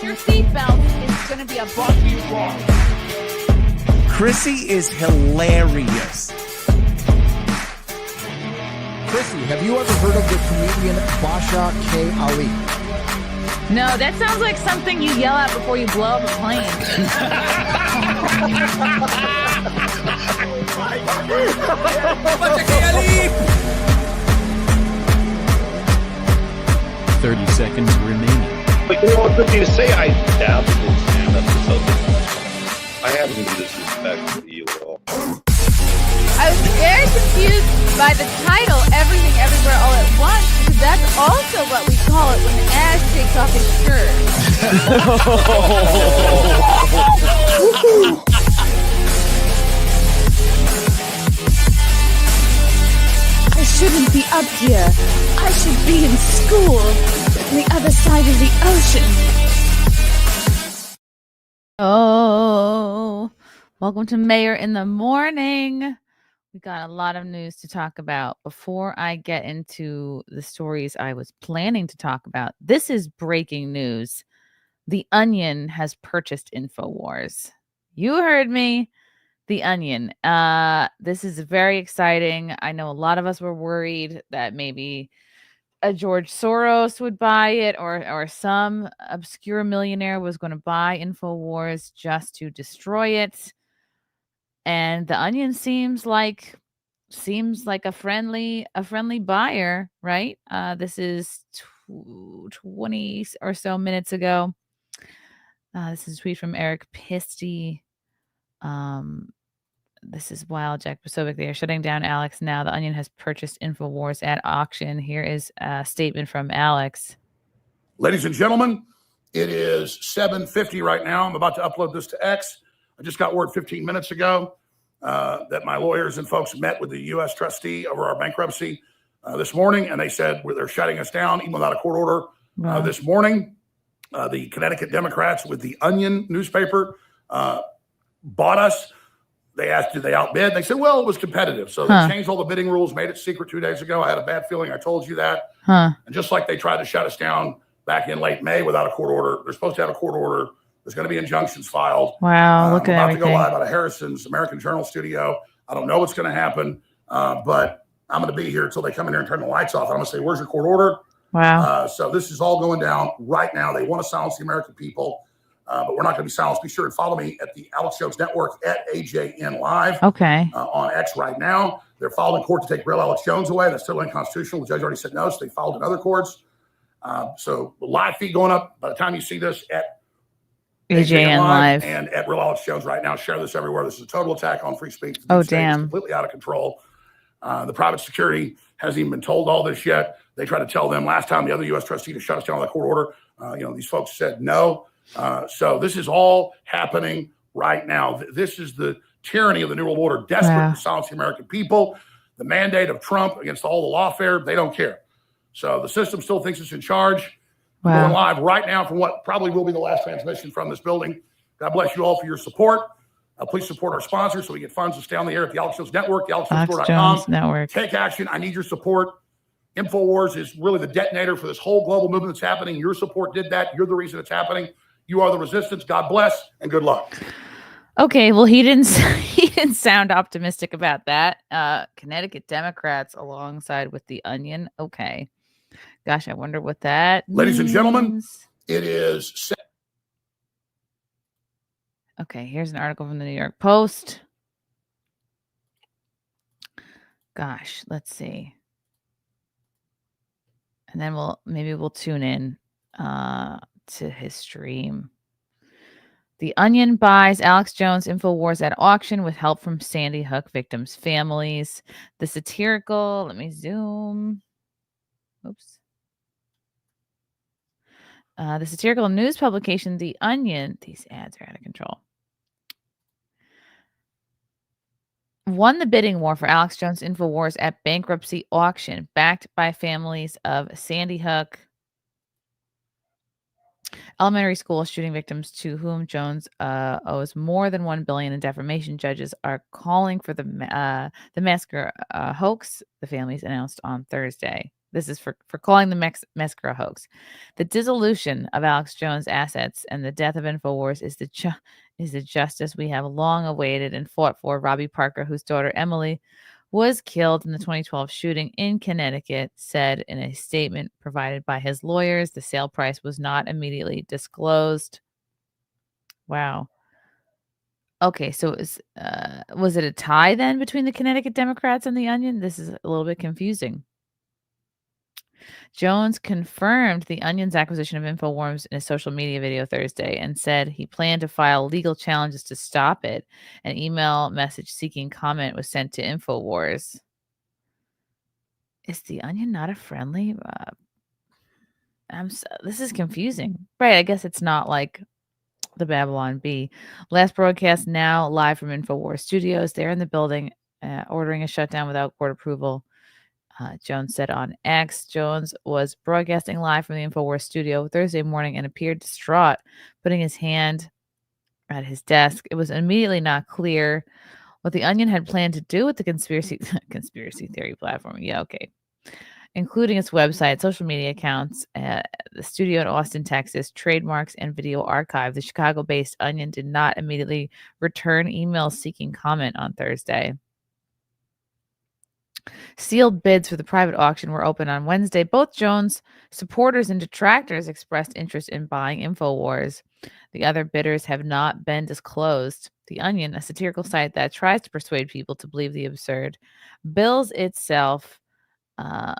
your seatbelt. It's going to be a bumpy ride. Chrissie is hilarious. Chrissie, have you ever heard of the comedian Basha K. Ali? No, that sounds like something you yell at before you blow up a plane. Basha K. Ali! 30 seconds remaining. But you know what, good thing to say, I dabbled in stand-up for something. I haven't been disrespectful to you at all. I was very confused by the title, Everything Everywhere All at Once, because that's also what we call it when Ash takes off his shirt. I shouldn't be up here. I should be in school on the other side of the ocean. Oh, welcome to Mayr in the Morning. We got a lot of news to talk about. Before I get into the stories I was planning to talk about, this is breaking news. The Onion has purchased InfoWars. You heard me. The Onion. This is very exciting. I know a lot of us were worried that maybe a George Soros would buy it or some obscure millionaire was going to buy InfoWars just to destroy it. And the Onion seems like a friendly buyer, right? This is 20 or so minutes ago. This is a tweet from Eric Pisty. This is wild, Jack Posobiec. They are shutting down Alex now. The Onion has purchased InfoWars at auction. Here is a statement from Alex. Ladies and gentlemen, it is 7:50 right now. I'm about to upload this to X. I just got word 15 minutes ago that my lawyers and folks met with the U.S. trustee over our bankruptcy this morning, and they said they're shutting us down even without a court order. Wow. This morning, the Connecticut Democrats with the Onion newspaper bought us. They asked, did they outbid? They said, well, it was competitive. So they changed all the bidding rules, made it secret 2 days ago. I had a bad feeling. I told you that. And just like they tried to shut us down back in late May without a court order, they're supposed to have a court order. There's going to be injunctions filed. Wow, look at I'm about everything. to go live out of Harrison's American Journal studio. I don't know what's going to happen, but I'm going to be here until they come in here and turn the lights off. I'm going to say, where's your court order? Wow. So this is all going down right now. They want to silence the American people. But we're not going to be silenced. Be sure and follow me at the Alex Jones Network at AJN Live. Okay. On X right now. They're filed in court to take real Alex Jones away. That's totally unconstitutional. The judge already said no, so they filed in other courts. So the live feed going up by the time you see this at AJN Live and at real Alex Jones right now. Share this everywhere. This is a total attack on free speech. Oh, State is damn. completely out of control. The private security hasn't even been told all this yet. They tried to tell them last time, the other U.S. trustee, to shut us down on the court order. These folks said no. So this is all happening right now. This is the tyranny of the New World Order, desperate to silence the American people. The mandate of Trump against all the lawfare, they don't care. So the system still thinks it's in charge. Wow. Going live right now from what probably will be the last transmission from this building. God bless you all for your support. Please support our sponsors so we get funds to stay on the air at the Alex Jones Network, the AlexJones Network. Take action. I need your support. InfoWars is really the detonator for this whole global movement that's happening. Your support did that. You're the reason it's happening. You are the resistance. God bless and good luck. Okay, well, he didn't sound optimistic about that. Connecticut Democrats alongside with the Onion. Okay. Gosh, I wonder what that Ladies and gentlemen, means. it is. Okay, here's an article from the New York Post. Gosh, let's see. And then we'll tune in to his stream. The Onion buys Alex Jones InfoWars at auction with help from Sandy Hook victims' families. The satirical, let me zoom. Oops. The satirical news publication, The Onion, these ads are out of control, won the bidding war for Alex Jones InfoWars at bankruptcy auction, backed by families of Sandy Hook elementary school shooting victims to whom Jones owes more than $1 billion in defamation. Judges are calling for the massacre hoax, the families announced on Thursday. This is for calling the Mescra hoax. The dissolution of Alex Jones' assets and the death of InfoWars is the justice we have long awaited and fought for. Robbie Parker, whose daughter Emily was killed in the 2012 shooting in Connecticut, said in a statement provided by his lawyers. The sale price was not immediately disclosed. Wow. Okay, so was it a tie then between the Connecticut Democrats and the Onion? This is a little bit confusing. Jones confirmed the Onion's acquisition of InfoWars in a social media video Thursday and said he planned to file legal challenges to stop it. An email message seeking comment was sent to InfoWars. Is the Onion not a friendly? This is confusing. Right, I guess it's not like the Babylon Bee. Last broadcast now live from InfoWars Studios. They're in the building, ordering a shutdown without court approval. Jones said on X. Jones was broadcasting live from the InfoWars studio Thursday morning and appeared distraught, putting his hand at his desk. It was immediately not clear what the Onion had planned to do with the conspiracy theory platform. Yeah, okay. Including its website, social media accounts, the studio in Austin, Texas, trademarks, and video archive. The Chicago-based Onion did not immediately return emails seeking comment on Thursday. Sealed bids for the private auction were open on Wednesday. Both Jones supporters and detractors expressed interest in buying InfoWars. The other bidders have not been disclosed. The Onion, a satirical site that tries to persuade people to believe the absurd, bills itself as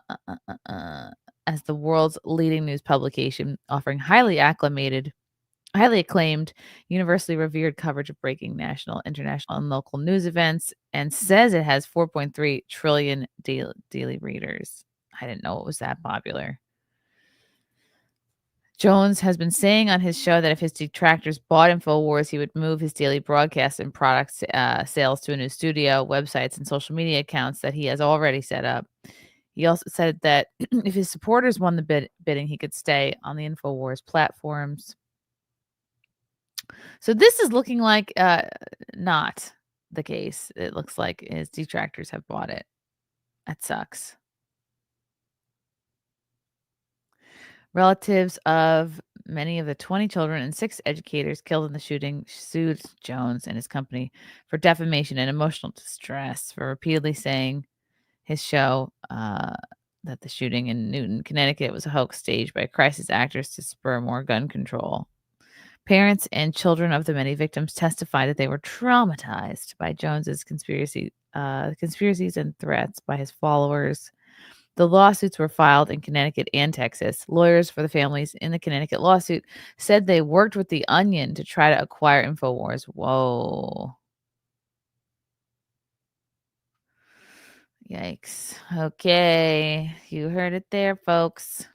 the world's leading news publication, offering highly acclaimed, universally revered coverage of breaking national, international, and local news events, and says it has 4.3 trillion daily readers. I didn't know it was that popular. Jones has been saying on his show that if his detractors bought InfoWars, he would move his daily broadcasts and product sales to a new studio, websites, and social media accounts that he has already set up. He also said that if his supporters won the bidding, he could stay on the InfoWars platforms. So this is looking like not the case. It looks like his detractors have bought it. That sucks. Relatives of many of the 20 children and 6 educators killed in the shooting sued Jones and his company for defamation and emotional distress for repeatedly saying his show that the shooting in Newton, Connecticut was a hoax staged by crisis actors to spur more gun control. Parents and children of the many victims testified that they were traumatized by Jones's conspiracies and threats by his followers. The lawsuits were filed in Connecticut and Texas. Lawyers for the families in the Connecticut lawsuit said they worked with the Onion to try to acquire InfoWars. Whoa. Yikes. Okay. You heard it there, folks.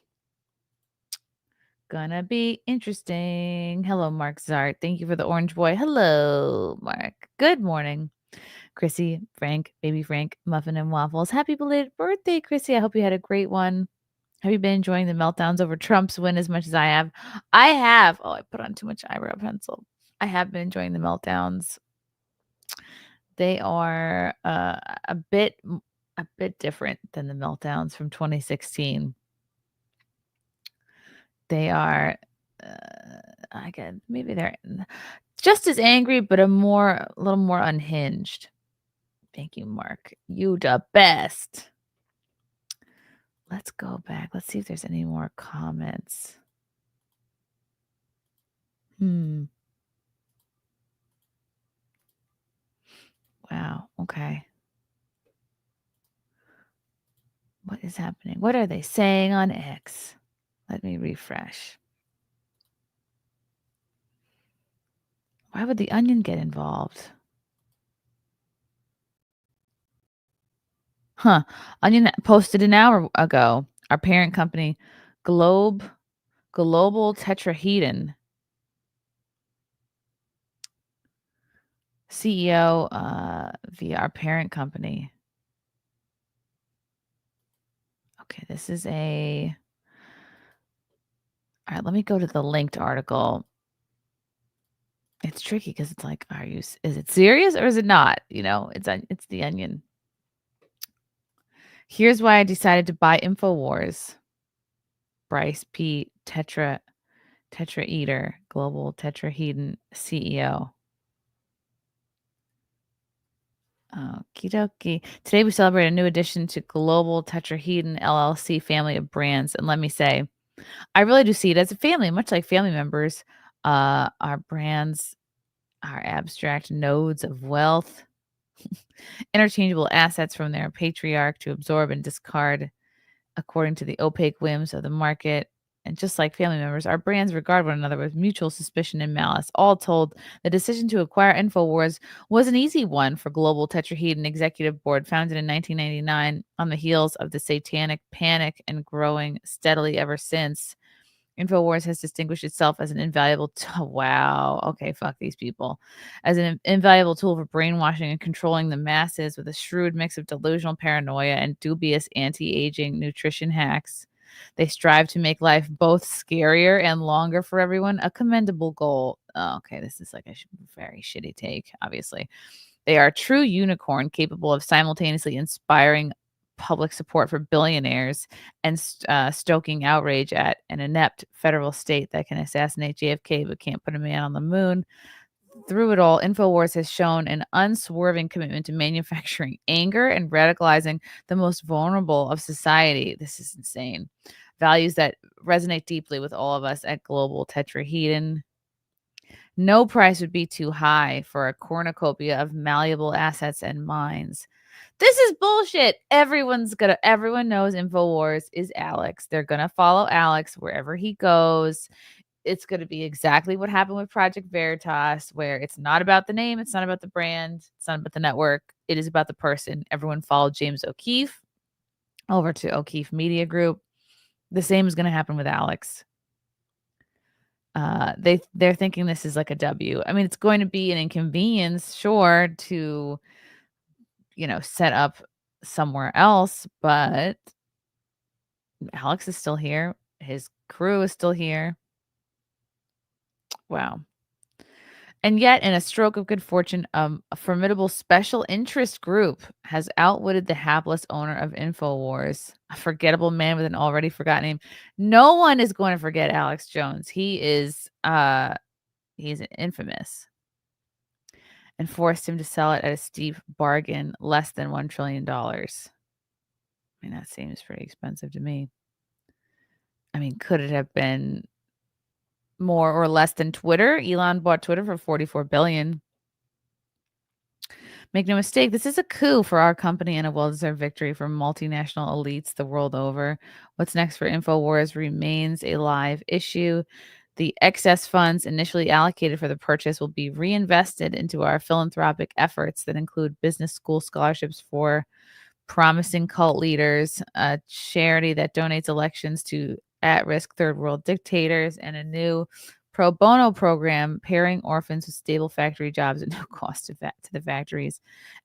Gonna be interesting. Hello, Mark Zart. Thank you for the orange boy. Hello, Mark. Good morning. Chrissy, Frank, baby Frank, muffin and waffles. Happy belated birthday, Chrissy. I hope you had a great one. Have you been enjoying the meltdowns over Trump's win as much as I have? I have. Oh, I put on too much eyebrow pencil. I have been enjoying the meltdowns. They are a bit different than the meltdowns from 2016. They are, maybe they're just as angry, but a little more unhinged. Thank you, Mark. You the best. Let's go back. Let's see if there's any more comments. Wow. Okay. What is happening? What are they saying on X? Let me refresh. Why would the Onion get involved? Huh. Onion posted an hour ago. Our parent company, Global Tetrahedron CEO via our parent company. Okay, this is a. All right, let me go to the linked article. It's tricky because it's like, is it serious or is it not? You know, it's the Onion. Here's why I decided to buy InfoWars. Bryce P. Tetraeder, global tetrahedron CEO. Okie dokie. Today we celebrate a new addition to Global Tetrahedron LLC family of brands. And let me say, I really do see it as a family, much like family members. Our brands are abstract nodes of wealth, interchangeable assets from their patriarch to absorb and discard according to the opaque whims of the market. And just like family members, our brands regard one another with mutual suspicion and malice. All told, the decision to acquire InfoWars was an easy one for Global Tetrahedron Executive Board, founded in 1999 on the heels of the satanic panic and growing steadily ever since. InfoWars has distinguished itself as an invaluable wow. Okay, fuck these people. As an invaluable tool for brainwashing and controlling the masses with a shrewd mix of delusional paranoia and dubious anti-aging nutrition hacks. They strive to make life both scarier and longer for everyone, a commendable goal. Oh, okay, this is like a very shitty take, obviously. They are a true unicorn capable of simultaneously inspiring public support for billionaires and stoking outrage at an inept federal state that can assassinate JFK but can't put a man on the moon. Through it all, InfoWars has shown an unswerving commitment to manufacturing anger and radicalizing the most vulnerable of society. This is insane. Values that resonate deeply with all of us at Global Tetrahedron. No price would be too high for a cornucopia of malleable assets and minds. This is bullshit. Everyone knows InfoWars is Alex. They're gonna follow Alex wherever he goes. It's gonna be exactly what happened with Project Veritas, where it's not about the name, it's not about the brand, it's not about the network. It is about the person. Everyone followed James O'Keefe over to O'Keefe Media Group. The same is gonna happen with Alex. They're thinking this is like a W. I mean, it's going to be an inconvenience, sure, to set up somewhere else, but Alex is still here. His crew is still here. Wow. And yet, in a stroke of good fortune, a formidable special interest group has outwitted the hapless owner of InfoWars, a forgettable man with an already forgotten name. No one is going to forget Alex Jones. He's infamous. And forced him to sell it at a steep bargain, less than $1 trillion. I mean, that seems pretty expensive to me. I mean, could it have been more or less than Twitter? Elon bought Twitter for $44 billion. Make no mistake, this is a coup for our company and a well-deserved victory for multinational elites the world over. What's next for InfoWars remains a live issue. The excess funds initially allocated for the purchase will be reinvested into our philanthropic efforts that include business school scholarships for promising cult leaders, a charity that donates elections to at-risk third world dictators, and a new pro bono program pairing orphans with stable factory jobs at no cost to the factories.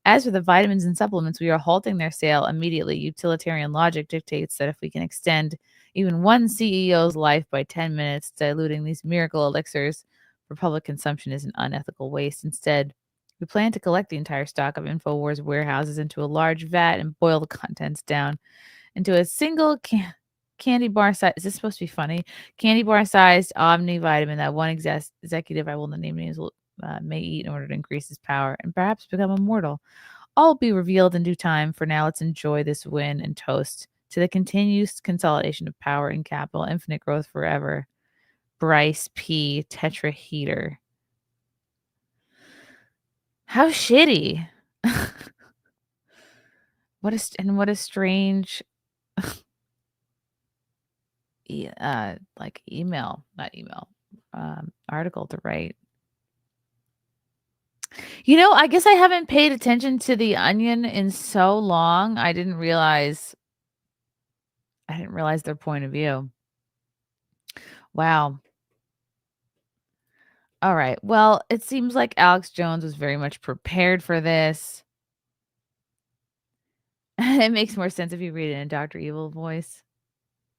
As for the vitamins and supplements, we are halting their sale immediately. Utilitarian logic dictates that if we can extend even one CEO's life by 10 minutes, diluting these miracle elixirs for public consumption is an unethical waste. Instead, we plan to collect the entire stock of InfoWars warehouses into a large vat and boil the contents down into a single candy bar size. Is this supposed to be funny? Candy bar sized omni vitamin that one executive, I will not name names, may eat in order to increase his power and perhaps become immortal. All will be revealed in due time. For now, let's enjoy this win and toast to the continuous consolidation of power and capital, infinite growth forever. Bryce P. Tetraheder. How shitty. What a strange article to write. I guess I haven't paid attention to The Onion in so long. I didn't realize their point of view. Wow. All right. Well, it seems like Alex Jones was very much prepared for this. It makes more sense if you read it in Dr. Evil voice.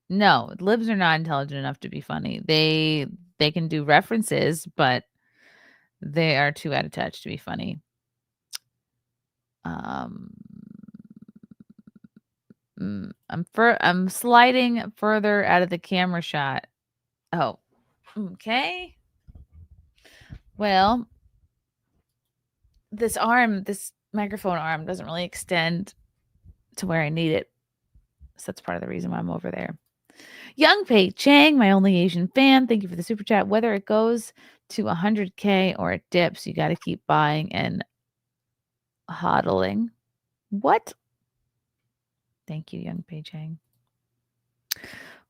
No, libs are not intelligent enough to be funny. They can do references, but they are too out of touch to be funny. I'm sliding further out of the camera shot. Oh, okay. Well, this microphone arm doesn't really extend to where I need it. So that's part of the reason why I'm over there. Young Pei Chang, my only Asian fan. Thank you for the super chat. Whether it goes to 100K or it dips, you got to keep buying and hodling. What? Thank you, Young Pei Chang.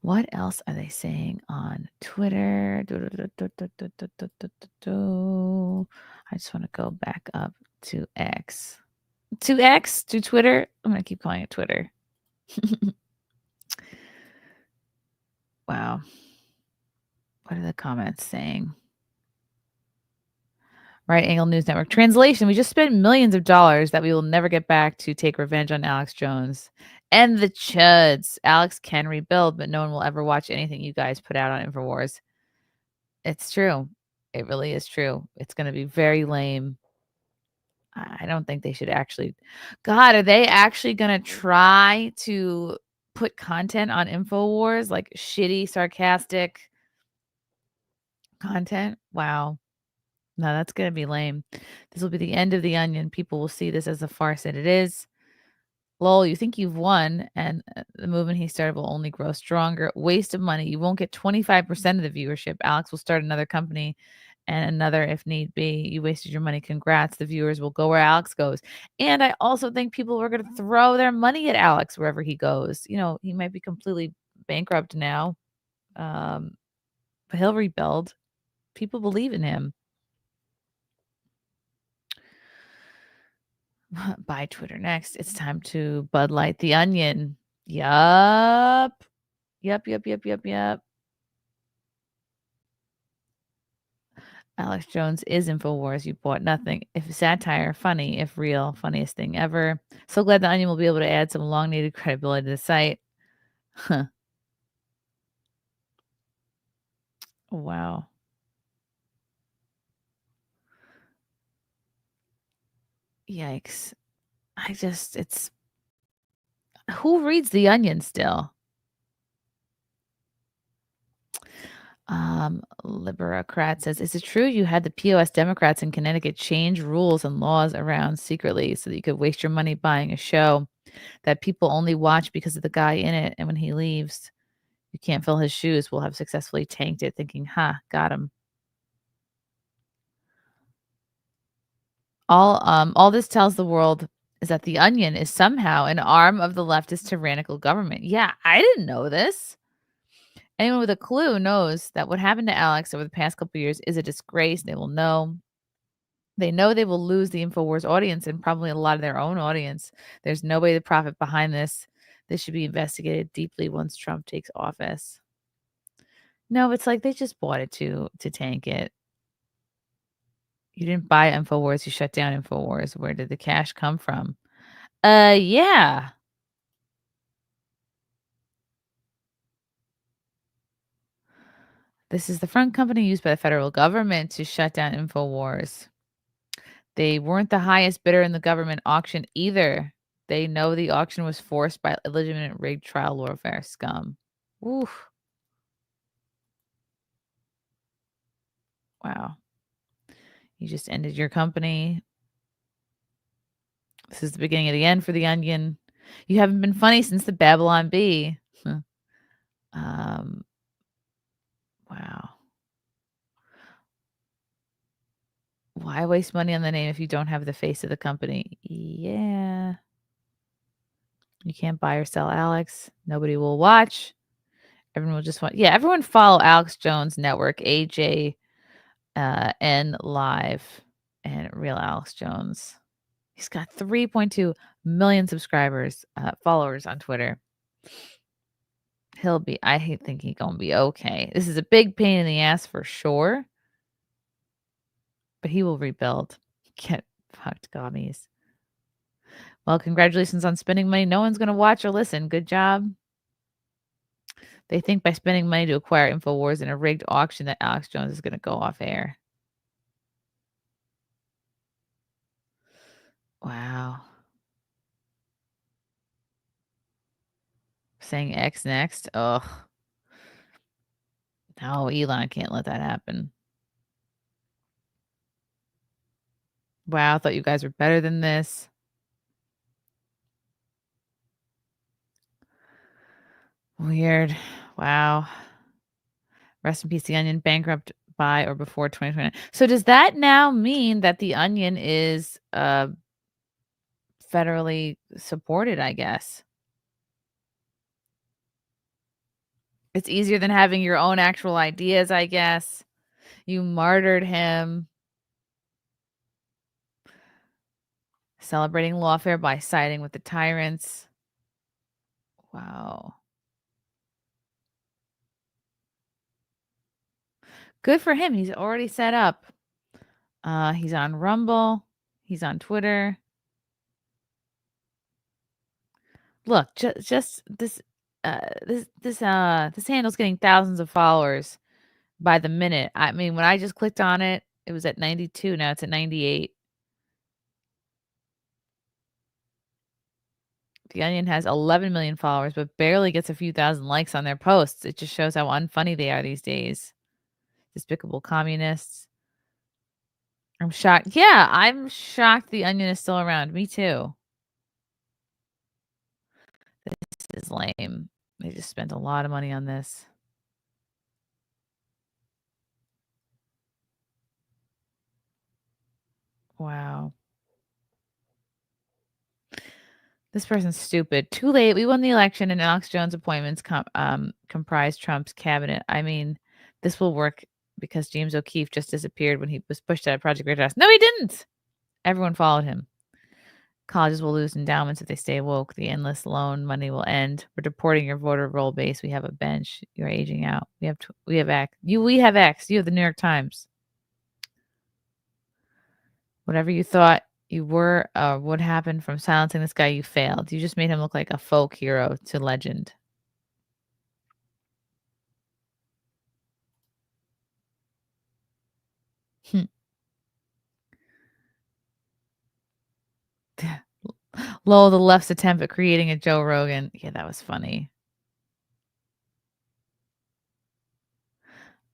What else are they saying on Twitter? I just want to go back up to X. To X? To Twitter? I'm going to keep calling it Twitter. Wow. What are the comments saying? Right Angle News Network. Translation: we just spent millions of dollars that we will never get back to take revenge on Alex Jones. And the chuds. Alex can rebuild, but no one will ever watch anything you guys put out on InfoWars. It's true. It really is true. It's going to be very lame. I don't think they should actually. God, are they actually going to try to put content on InfoWars? Like shitty, sarcastic content? Wow. No, that's going to be lame. This will be the end of the onion. People will see this as a farce, and it is. Lol, you think you've won, and the movement he started will only grow stronger. Waste of money. You won't get 25% of the viewership. Alex will start another company and another if need be. You wasted your money. Congrats. The viewers will go where Alex goes. And I also think people are going to throw their money at Alex wherever he goes. You know, he might be completely bankrupt now, but he'll rebuild. People believe in him. Buy Twitter next. It's time to Bud Light the onion. Yup. Yup. Alex Jones is InfoWars. You bought nothing. If satire, funny. If real, funniest thing ever. So glad the onion will be able to add some long needed credibility to the site. Huh. Wow. Yikes. It's who reads the onion still? Liberocrat says, is it true you had the POS Democrats in Connecticut change rules and laws around secretly so that you could waste your money buying a show that people only watch because of the guy in it, and when he leaves, you can't fill his shoes? We'll have successfully tanked it, thinking, got him. All this tells the world is that the onion is somehow an arm of the leftist tyrannical government. Yeah, I didn't know this. Anyone with a clue knows that what happened to Alex over the past couple of years is a disgrace. They will know. They know they will lose the InfoWars audience and probably a lot of their own audience. There's no way to profit behind this. This should be investigated deeply once Trump takes office. No, it's like they just bought it to tank it. You didn't buy InfoWars, you shut down InfoWars. Where did the cash come from? Yeah. This is the front company used by the federal government to shut down InfoWars. They weren't the highest bidder in the government auction either. They know the auction was forced by illegitimate rigged trial warfare scum. Oof. Wow. You just ended your company. This is the beginning of the end for the onion. You haven't been funny since the Babylon Bee. Wow. Why waste money on the name if you don't have the face of the company? Yeah. You can't buy or sell Alex. Nobody will watch. Everyone will just want. Yeah, everyone follow Alex Jones Network, AJ N Live, and Real Alex Jones. He's got 3.2 million subscribers, followers on Twitter. I think he's going to be okay. This is a big pain in the ass for sure, but he will rebuild. Get fucked, gommies. Well, congratulations on spending money no one's going to watch or listen. Good job. They think by spending money to acquire InfoWars in a rigged auction that Alex Jones is going to go off air. Wow. Saying X next. Ugh. No, Elon can't let that happen. Wow, I thought you guys were better than this. Weird. Wow. Rest in peace, The Onion, bankrupt by or before 2029. So does that now mean that The Onion is federally supported, I guess? It's easier than having your own actual ideas, I guess. You martyred him. Celebrating lawfare by siding with the tyrants. Wow. Good for him. He's already set up. He's on Rumble. He's on Twitter. Look, just this handle's getting thousands of followers by the minute. I mean, when I just clicked on it, it was at 92. Now it's at 98. The Onion has 11 million followers, but barely gets a few thousand likes on their posts. It just shows how unfunny they are these days. Despicable communists. I'm shocked. Yeah, I'm shocked The Onion is still around. Me too. This is lame. They just spent a lot of money on this. Wow. This person's stupid. Too late. We won the election and Alex Jones' appointments comprise Trump's cabinet. I mean, this will work because James O'Keefe just disappeared when he was pushed out of Project Veritas. No, he didn't. Everyone followed him. Colleges will lose endowments if they stay woke. The endless loan money will end. We're deporting your voter roll base. We have a bench. You're aging out. We have X. We have X. You have the New York Times. Whatever you thought you were, what happened from silencing this guy? You failed. You just made him look like a folk hero to legend. Lol, the left's attempt at creating a Joe Rogan. Yeah, that was funny.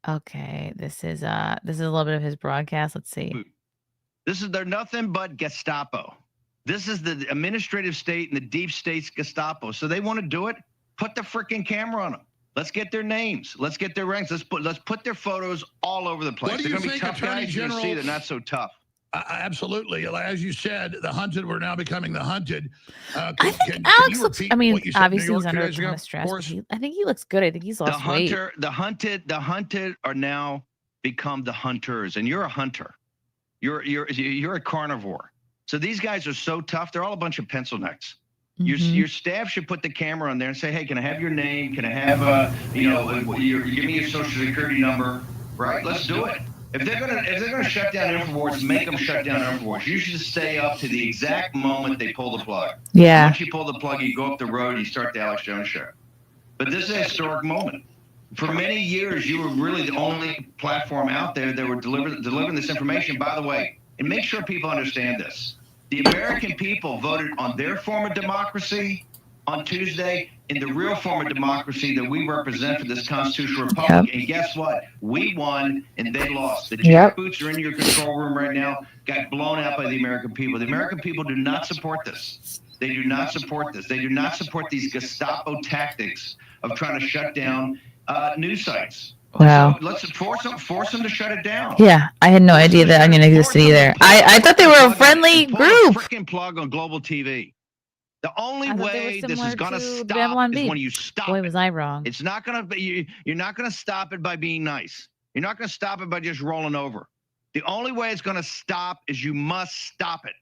Okay, this is a little bit of his broadcast. Let's see. They're nothing but Gestapo. This is the administrative state and the deep state's Gestapo. So they want to do it. Put the freaking camera on them. Let's get their names. Let's get their ranks. Let's put their photos all over the place. They're going to be tough guys. You're going to see they're not so tough. Absolutely. As you said, the hunted were now becoming the hunted. I think Alex looks, I mean, obviously he's under a ton of stress. I think he looks good. I think he's lost weight. The hunted are now become the hunters, and you're a hunter. You're a carnivore. So these guys are so tough. They're all a bunch of pencil necks. Your staff should put the camera on there and say, hey, can I have your name? Can I have, give me your social security number, right? Let's do it. If they're gonna shut down InfoWars, make them shut down InfoWars. You should stay up to the exact moment they pull the plug. Yeah. Once you pull the plug, you go up the road and you start the Alex Jones show. But this is a historic moment. For many years, you were really the only platform out there that were delivering this information. By the way, and make sure people understand this. The American people voted on their form of democracy on Tuesday in the real form of democracy that we represent for this constitutional republic. And guess what? We won and they lost. The jackboots are in your control room right now, got blown out by the American people. The American people do not support this. They do not support this. They do not support these Gestapo tactics of trying to shut down news sites. Wow. So let's force them to shut it down. Yeah, I had no idea that Onion existed either. I thought they were a friendly group. Freaking plug on global TV. The only way this is going to stop is when you stop. Boy, was I wrong. It's not going to be. You're not going to stop it by being nice. You're not going to stop it by just rolling over. The only way it's going to stop is you must stop it,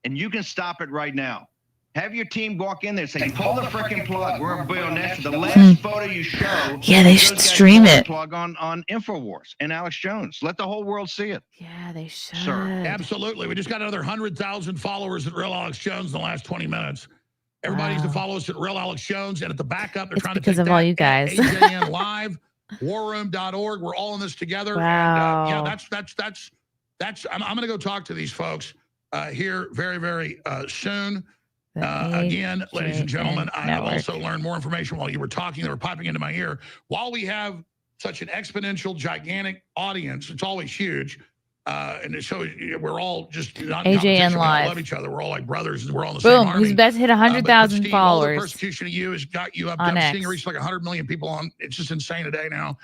and you can stop it right now. Have your team walk in there and say, pull the freaking plug. We're going to be on next. The last photo you show. Yeah, they should stream it. Plug on InfoWars and Alex Jones. Let the whole world see it. Yeah, they should. Sir. Absolutely. We just got another 100,000 followers at Real Alex Jones in the last 20 minutes. Everybody needs to follow us at Real Alex Jones. And at the backup, they're trying to because of all you guys. AJN Live, warroom.org. We're all in this together. Wow. And I'm going to go talk to these folks here very, very soon. Again, ladies and gentlemen, I've Network. also learned more information while you were talking. They were popping into my ear. While we have such an exponential, gigantic audience, it's always huge. And it shows we're all just not in AJN competition. We all Live. love each other. We're all like brothers, and we're all in the same Boom. army. He's about to hit But 100,000 Steve, all the followers. persecution of you has got you up. on I'm seeing it X. reach like 100 million people on. It's just insane today now.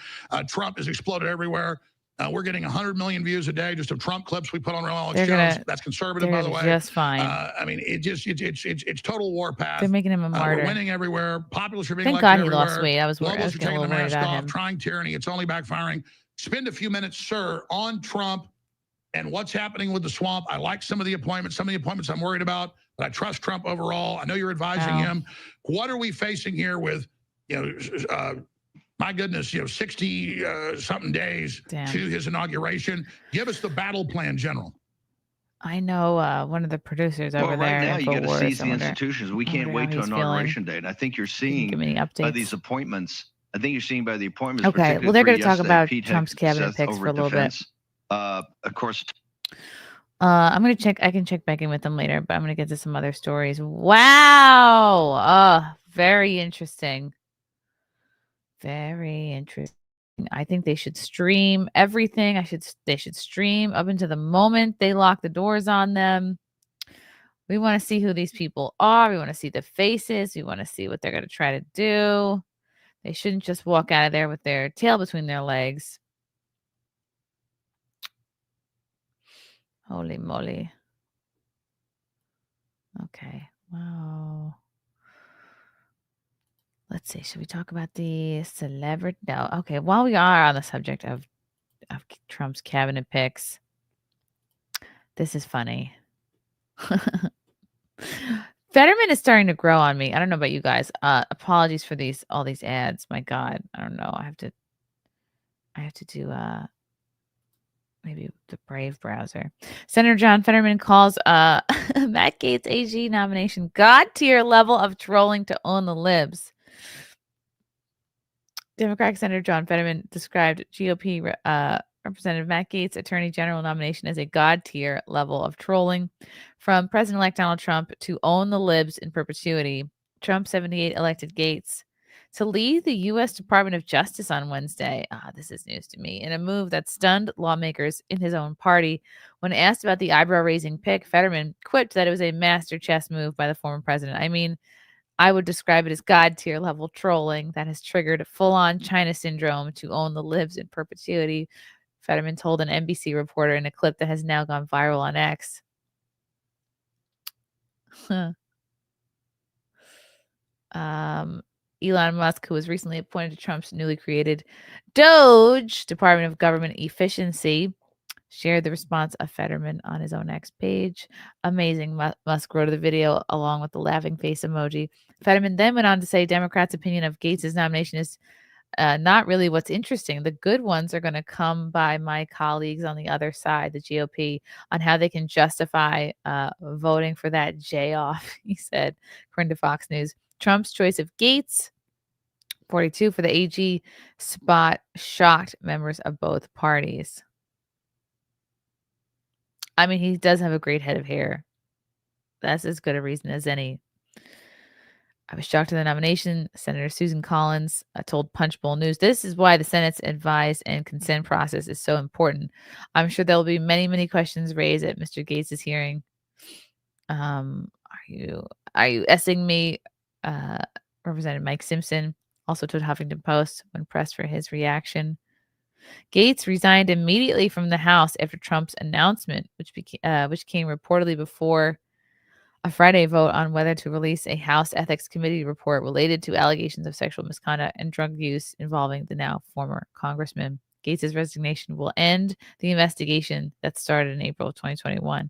Trump has exploded everywhere. We're getting 100 million views a day just of Trump clips we put on Real Alex Jones. That's conservative, by the way. Just fine. I mean, it's total warpath. They're making him a martyr. We're winning everywhere. Populists are being Thank elected God he everywhere. lost weight. I was Globalists are getting a taking the little worried mask about off, him. trying tyranny. It's only backfiring. Spend a few minutes, sir, on Trump and what's happening with the swamp. I like some of the appointments. Some of the appointments I'm worried about, but I trust Trump overall. I know you're advising him. What are we facing here with, my goodness, 60 something days to his inauguration? Give us the battle plan, General. I know one of the producers over there. Right now, you got to seize the InfoWars. institutions. We can't wait till inauguration day. And I think you're seeing by these appointments. I think you're seeing by the appointments. Okay, well, they're going to talk about Pete Trump's cabinet picks for a little bit. Of course. I'm going to check. I can check back in with them later, but I'm going to get to some other stories. Wow. Very interesting. Very interesting. I think they should stream everything. They should stream up until the moment they lock the doors on them. We want to see who these people are. We want to see the faces. We want to see what they're going to try to do. They shouldn't just walk out of there with their tail between their legs. Holy moly. Okay. Wow. Let's see. Should we talk about the celebrity? No. Okay. While we are on the subject of Trump's cabinet picks, this is funny. Fetterman is starting to grow on me. I don't know about you guys. Apologies for all these ads. My God. I don't know. I have to do maybe the Brave browser. Senator John Fetterman calls Matt Gaetz AG nomination God tier level of trolling to own the libs. Democratic Senator John Fetterman described GOP Representative Matt Gaetz' Attorney General nomination as a God tier level of trolling from President-elect Donald Trump to own the libs in perpetuity. Trump 78 elected Gaetz to lead the U.S. Department of Justice on Wednesday. This is news to me. In a move that stunned lawmakers in his own party. When asked about the eyebrow-raising pick, Fetterman quipped that it was a master chess move by the former president. I mean, I would describe it as God-tier level trolling that has triggered full-on China syndrome to own the libs in perpetuity, Fetterman told an NBC reporter in a clip that has now gone viral on X. Elon Musk, who was recently appointed to Trump's newly created DOGE, Department of Government Efficiency, shared the response of Fetterman on his own X page. Amazing, Musk wrote the video along with the laughing face emoji. Fetterman then went on to say Democrats' opinion of Gaetz' nomination is not really what's interesting. The good ones are going to come by my colleagues on the other side, the GOP, on how they can justify voting for that J off, he said, according to Fox News. Trump's choice of Gaetz, 42 for the AG spot, shocked members of both parties. I mean, he does have a great head of hair. That's as good a reason as any. I was shocked at the nomination. Senator Susan Collins told Punchbowl News, this is why the Senate's advise and consent process is so important. I'm sure there will be many, many questions raised at Mr. Gaetz' hearing. Are you essing me? Representative Mike Simpson also told Huffington Post when pressed for his reaction. Gaetz resigned immediately from the House after Trump's announcement, which came reportedly before a Friday vote on whether to release a House Ethics Committee report related to allegations of sexual misconduct and drug use involving the now former congressman. Gaetz' resignation will end the investigation that started in April of 2021.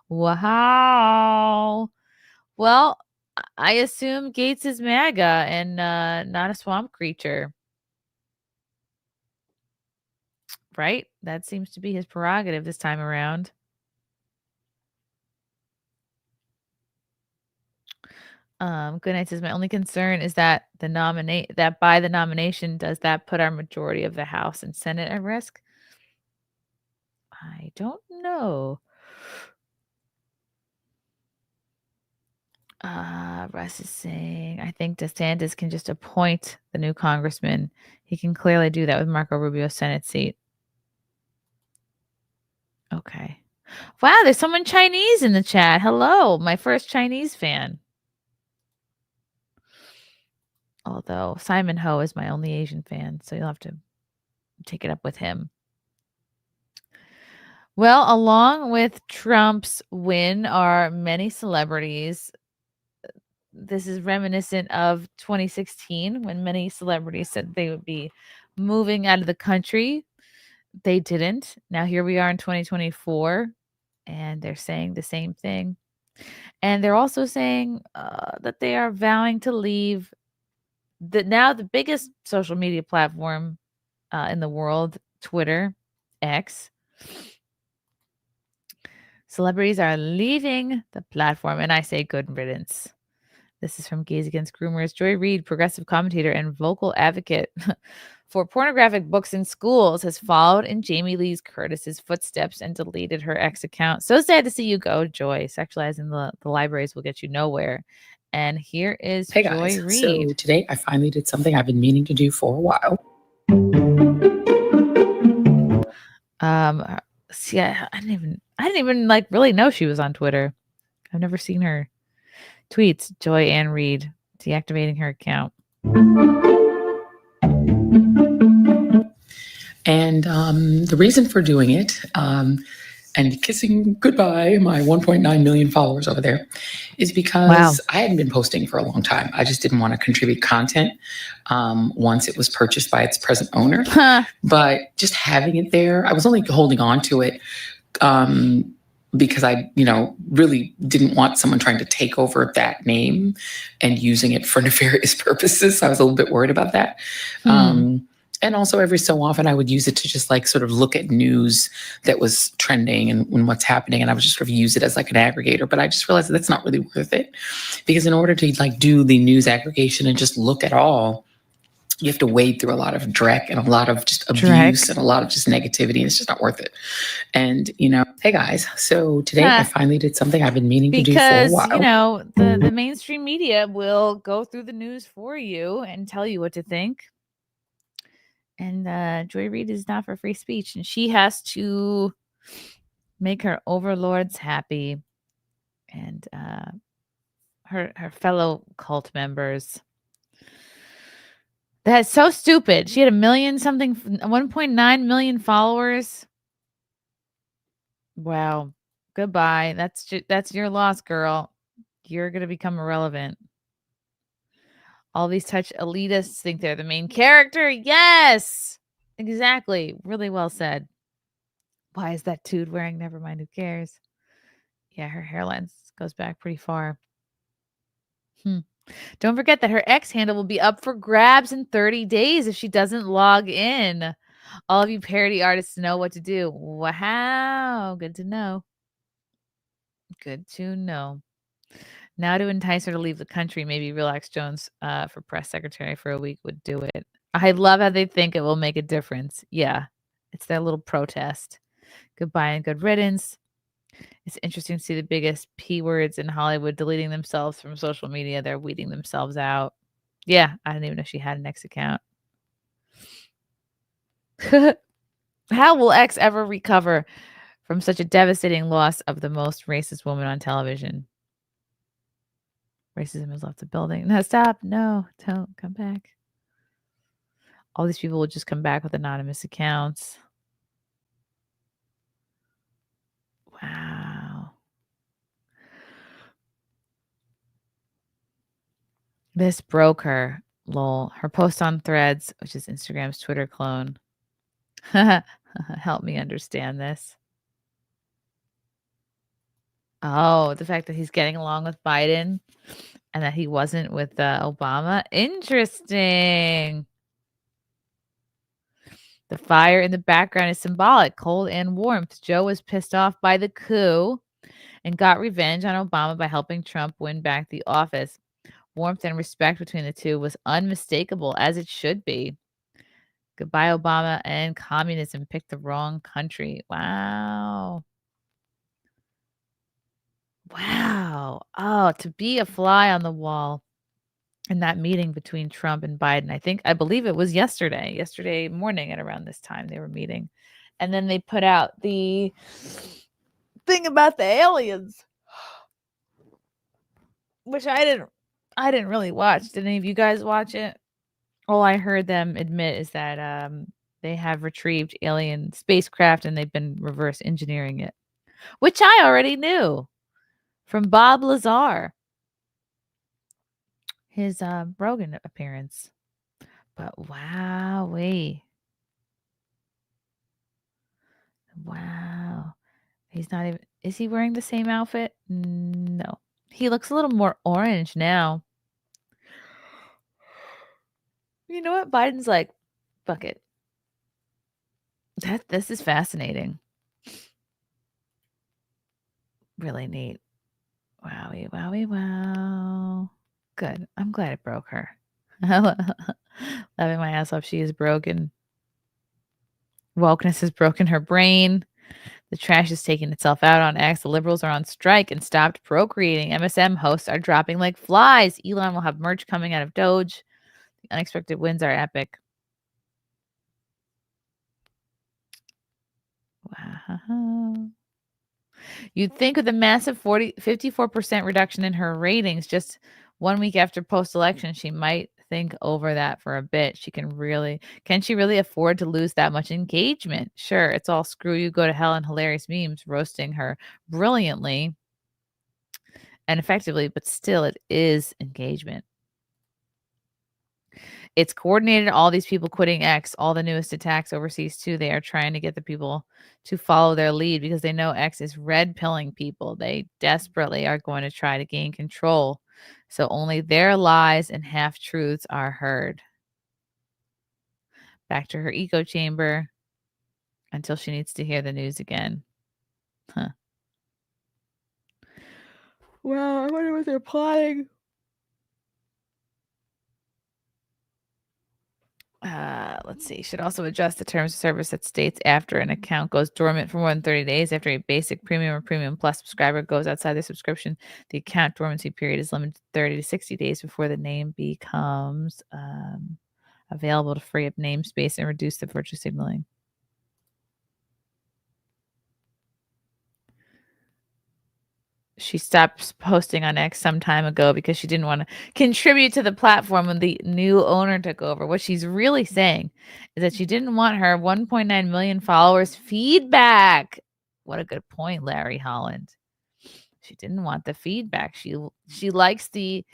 Wow. Well, I assume Gaetz is MAGA and not a swamp creature. Right? That seems to be his prerogative this time around. Good night says my only concern is that by the nomination, does that put our majority of the House and Senate at risk? I don't know. Russ is saying, I think DeSantis can just appoint the new congressman. He can clearly do that with Marco Rubio's Senate seat. Okay. Wow, there's someone Chinese in the chat. Hello, my first Chinese fan. Although Simon Ho is my only Asian fan, so you'll have to take it up with him. Well, along with Trump's win are many celebrities. This is reminiscent of 2016 when many celebrities said they would be moving out of the country. They didn't. Now here we are in 2024 and they're saying the same thing. And they're also saying that they are vowing to leave the biggest social media platform in the world, Twitter, X. Celebrities are leaving the platform, and I say good riddance. This is from Gays Against Groomers. Joy Reid, progressive commentator and vocal advocate for pornographic books in schools, has followed in Jamie Lee Curtis's footsteps and deleted her ex account. So sad to see you go, Joy. Sexualizing the libraries will get you nowhere. And here is Hey Joy guys, Reid. so today I finally did something I've been meaning to do for a while. See, I didn't even like really know she was on Twitter. I've never seen her tweets. Joy Ann Reid deactivating her account. And the reason for doing it and kissing goodbye my 1.9 million followers over there is because I hadn't been posting for a long time. I just didn't want to contribute content once it was purchased by its present owner. But just having it there, I was only holding on to it because I, really didn't want someone trying to take over that name and using it for nefarious purposes. I was a little bit worried about that. And also every so often I would use it to just like sort of look at news that was trending and what's happening. And I would just sort of use it as like an aggregator, but I just realized that that's not really worth it, because in order to like do the news aggregation and just look at all, you have to wade through a lot of dreck and a lot of just abuse and a lot of just negativity. And it's just not worth it. And, hey guys, so today I finally did something I've been meaning to do for a while. The mainstream media will go through the news for you and tell you what to think. And Joy Reid is not for free speech, and she has to make her overlords happy and her fellow cult members. That's so stupid. She had 1.9 million followers. Wow. Goodbye. That's your loss, girl. You're gonna become irrelevant. All these touch elitists think they're the main character. Yes, exactly. Really well said. Why is that dude wearing? Never mind. Who cares? Yeah, her hairline goes back pretty far. Don't forget that her X handle will be up for grabs in 30 days if she doesn't log in. All of you parody artists know what to do. Wow. Good to know. Good to know. Now to entice her to leave the country, maybe Relax Jones for press secretary for a week would do it. I love how they think it will make a difference. Yeah, it's their little protest. Goodbye and good riddance. It's interesting to see the biggest P words in Hollywood deleting themselves from social media. They're weeding themselves out. Yeah, I didn't even know she had an X account. How will X ever recover from such a devastating loss of the most racist woman on television? Racism has left the building. No, stop. No, don't come back. All these people will just come back with anonymous accounts. Wow. This broke her. Lol. Her post on Threads, which is Instagram's Twitter clone. Help me understand this. Oh, the fact that he's getting along with Biden and that he wasn't with Obama. Interesting. The fire in the background is symbolic, cold and warmth. Joe was pissed off by the coup and got revenge on Obama by helping Trump win back the office. Warmth and respect between the two was unmistakable, as it should be. Goodbye, Obama and communism. Picked the wrong country. Wow. Wow. Oh, to be a fly on the wall in that meeting between Trump and Biden. I believe it was yesterday morning at around this time they were meeting. And then they put out the thing about the aliens, which I didn't really watch. Did any of you guys watch it? All I heard them admit is that they have retrieved alien spacecraft and they've been reverse engineering it, which I already knew from Bob Lazar, his Rogan appearance. But wowee. Wow. He's not even, is he wearing the same outfit? No. He looks a little more orange now. You know what? Biden's like, fuck it. This is fascinating. Really neat. Wowie, wowie, wow. Good. I'm glad it broke her. Laughing my ass off. She is broken. Wokeness has broken her brain. The trash is taking itself out on X. The liberals are on strike and stopped procreating. MSM hosts are dropping like flies. Elon will have merch coming out of Doge. The unexpected wins are epic. Wow. You'd think with a massive 54% reduction in her ratings just 1 week after post-election, she might think over that for a bit. Can she really afford to lose that much engagement? Sure, it's all screw you, go to hell and hilarious memes roasting her brilliantly and effectively, but still it is engagement. It's coordinated all these people quitting X, all the newest attacks overseas too. They are trying to get the people to follow their lead because they know X is red pilling people. They desperately are going to try to gain control. So only their lies and half truths are heard. Back to her echo chamber until she needs to hear the news again. Huh. Well, I wonder what they're plotting. Let's see. Should also adjust the terms of service that states after an account goes dormant for more than 30 days. After a basic premium or premium plus subscriber goes outside their subscription, the account dormancy period is limited to 30 to 60 days before the name becomes available to free up namespace and reduce the virtue signaling. She stopped posting on X some time ago because she didn't want to contribute to the platform when the new owner took over. What she's really saying is that she didn't want her 1.9 million followers feedback. What a good point, Larry Holland. She didn't want the feedback. She likes the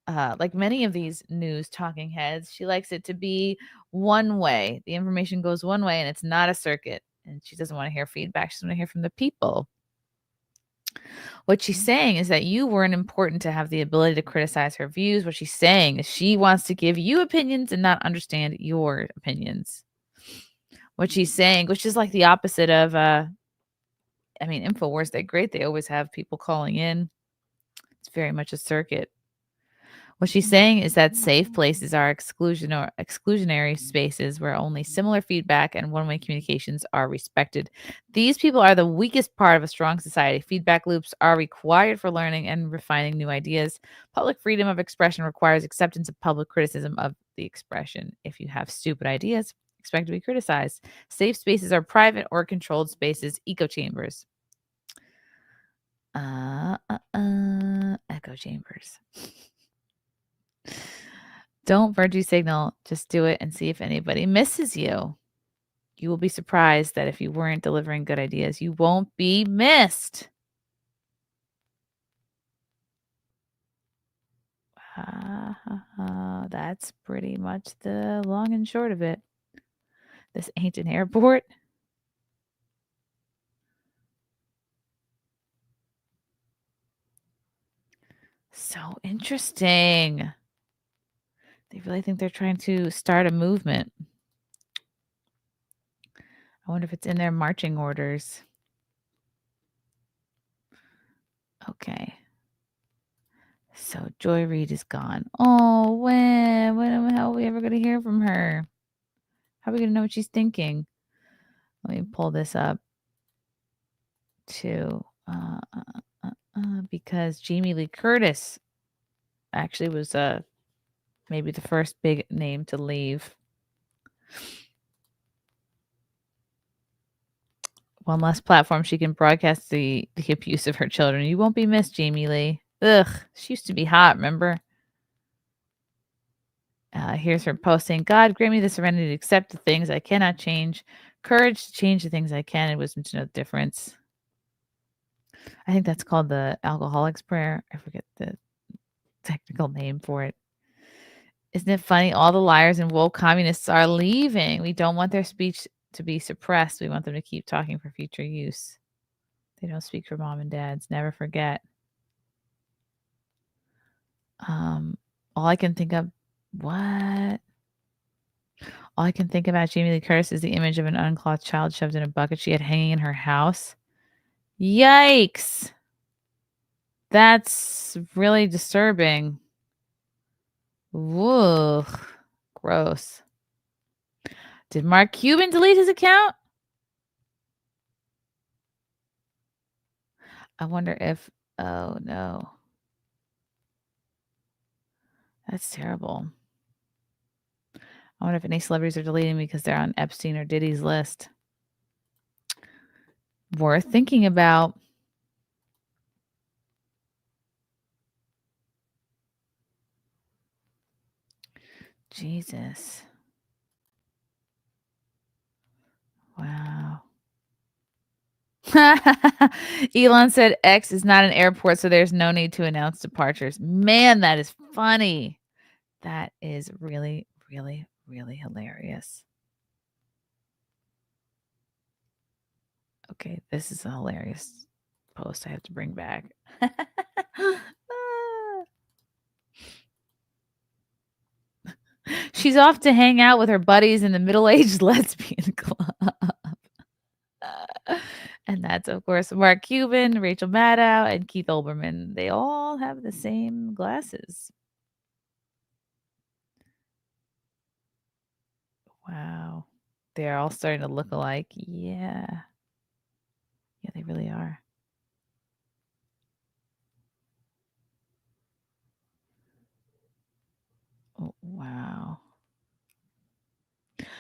like many of these news talking heads, she likes it to be one way. The information goes one way and it's not a circuit. And she doesn't want to hear feedback. She doesn't want to hear from the people. What she's saying is that you weren't important to have the ability to criticize her views. What she's saying is she wants to give you opinions and not understand your opinions. What she's saying, which is like the opposite of, InfoWars, they're great. They always have people calling in. It's very much a circuit. What she's saying is that safe places are exclusionary spaces where only similar feedback and one-way communications are respected. These people are the weakest part of a strong society. Feedback loops are required for learning and refining new ideas. Public freedom of expression requires acceptance of public criticism of the expression. If you have stupid ideas, expect to be criticized. Safe spaces are private or controlled spaces, echo chambers. Echo chambers. Don't virtue signal. Just do it and see if anybody misses you. You will be surprised that if you weren't delivering good ideas, you won't be missed. That's pretty much the long and short of it. This ain't an airport. So interesting. They really think they're trying to start a movement. I wonder if it's in their marching orders. Okay. So Joy Reid is gone. Oh, when the hell are we ever going to hear from her? How are we going to know what she's thinking? Let me pull this up to Because Jamie Lee Curtis actually was maybe the first big name to leave. One less platform she can broadcast the abuse of her children. You won't be missed, Jamie Lee. Ugh, she used to be hot, remember? Here's her post saying, God, grant me the serenity to accept the things I cannot change, courage to change the things I can, and wisdom to know the difference. I think that's called the Alcoholic's Prayer. I forget the technical name for it. Isn't it funny? All the liars and woke communists are leaving. We don't want their speech to be suppressed. We want them to keep talking for future use. They don't speak for mom and dads. Never forget. All I can think of, what? All I can think about Jamie Lee Curtis is the image of an unclothed child shoved in a bucket she had hanging in her house. Yikes. That's really disturbing. Whoa. Gross. Did Mark Cuban delete his account? I wonder if, oh no. That's terrible. I wonder if any celebrities are deleting because they're on Epstein or Diddy's list. Worth thinking about. Jesus. Wow. Elon said X is not an airport, so there's no need to announce departures. Man, that is funny. That is really, really, really hilarious. Okay, this is a hilarious post I have to bring back. She's off to hang out with her buddies in the middle-aged lesbian club. And that's, of course, Mark Cuban, Rachel Maddow, and Keith Olbermann. They all have the same glasses. Wow. They're all starting to look alike. Yeah. Yeah, they really are. Oh, wow.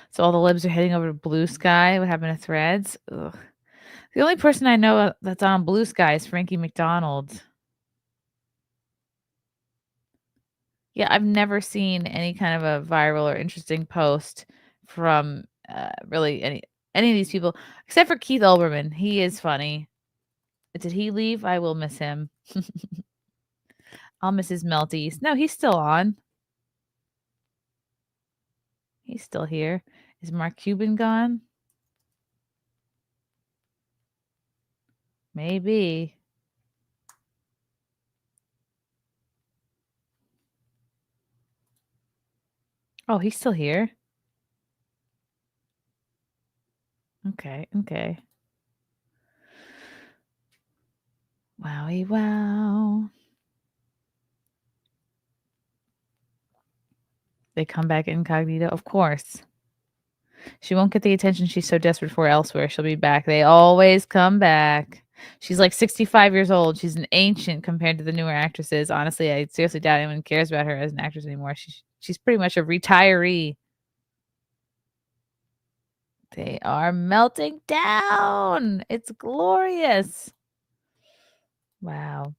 So all the libs are heading over to Blue Sky. What happened to Threads? Ugh. The only person I know that's on Blue Sky is Frankie McDonald. Yeah, I've never seen any kind of a viral or interesting post from really any of these people, except for Keith Olbermann. He is funny. Did he leave? I will miss him. I'll miss his melties. No, he's still on. He's still here. Is Mark Cuban gone? Maybe. Oh, he's still here. Okay, okay. Wowie wow. They come back incognito, of course. She won't get the attention she's so desperate for elsewhere. She'll be back. They always come back. She's like 65 years old. She's an ancient compared to the newer actresses. Honestly, I seriously doubt anyone cares about her as an actress anymore. She's pretty much a retiree. They are melting down. It's glorious. Wow.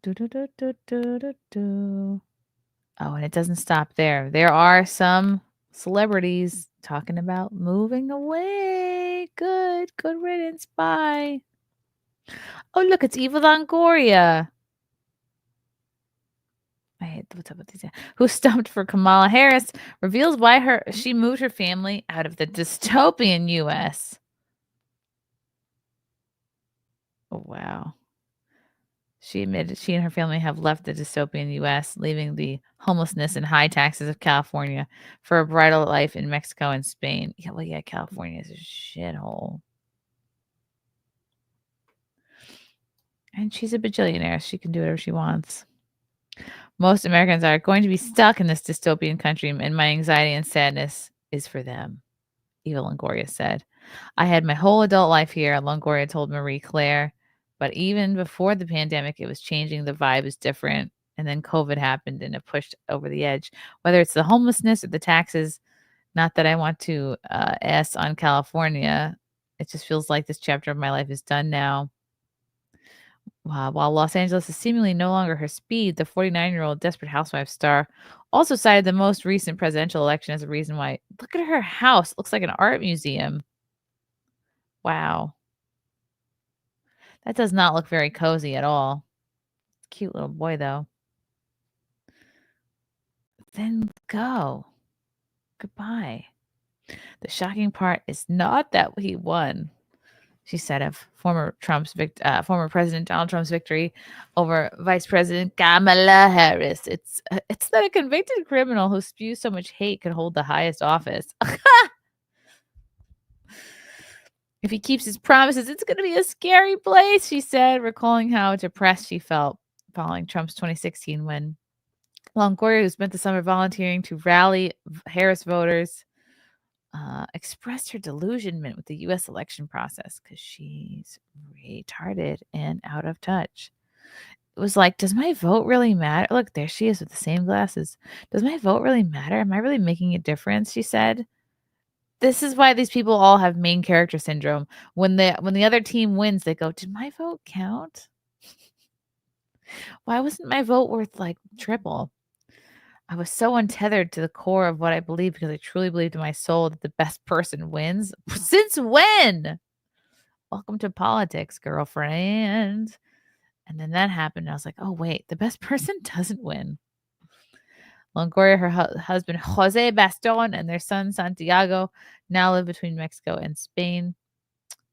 Oh, and it doesn't stop there. There are some celebrities talking about moving away. Good riddance. Bye. Oh, look, it's Eva Longoria. I hate what's up with these. Who stumped for Kamala Harris reveals why she moved her family out of the dystopian U.S. Oh, wow. She admitted she and her family have left the dystopian U.S., leaving the homelessness and high taxes of California for a brighter life in Mexico and Spain. Yeah, well, yeah, California is a shithole. And she's a bajillionaire. She can do whatever she wants. Most Americans are going to be stuck in this dystopian country, and my anxiety and sadness is for them. Eva Longoria said. I had my whole adult life here, Longoria told Marie Claire. But even before the pandemic, it was changing. The vibe is different. And then COVID happened and it pushed over the edge. Whether it's the homelessness or the taxes, not that I want to ass on California. It just feels like this chapter of my life is done now. While Los Angeles is seemingly no longer her speed, the 49-year-old Desperate Housewives star also cited the most recent presidential election as a reason why. Look at her house. It looks like an art museum. Wow. That does not look very cozy at all. Cute little boy, though. Then go. Goodbye. The shocking part is not that he won, she said of former President Donald Trump's victory over Vice President Kamala Harris. It's that a convicted criminal who spews so much hate could hold the highest office. If he keeps his promises, it's going to be a scary place, she said, recalling how depressed she felt following Trump's 2016 win. Longoria, who spent the summer volunteering to rally Harris voters, expressed her delusionment with the U.S. election process because she's retarded and out of touch. It was like, does my vote really matter? Look, there she is with the same glasses. Does my vote really matter? Am I really making a difference? She said. This is why these people all have main character syndrome. When the other team wins, they go, did my vote count? Why wasn't my vote worth like triple? I was so untethered to the core of what I believe because I truly believed in my soul that the best person wins. Since when? Welcome to politics, girlfriend. And then that happened. And I was like, oh, wait, the best person doesn't win. Longoria, her husband, Jose Baston, and their son, Santiago, now live between Mexico and Spain.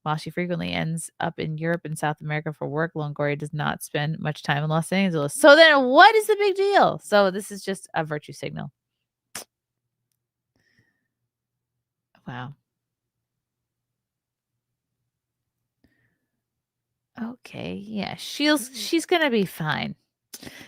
While she frequently ends up in Europe and South America for work, Longoria does not spend much time in Los Angeles. So then what is the big deal? So this is just a virtue signal. Wow. Okay, yeah, she's going to be fine.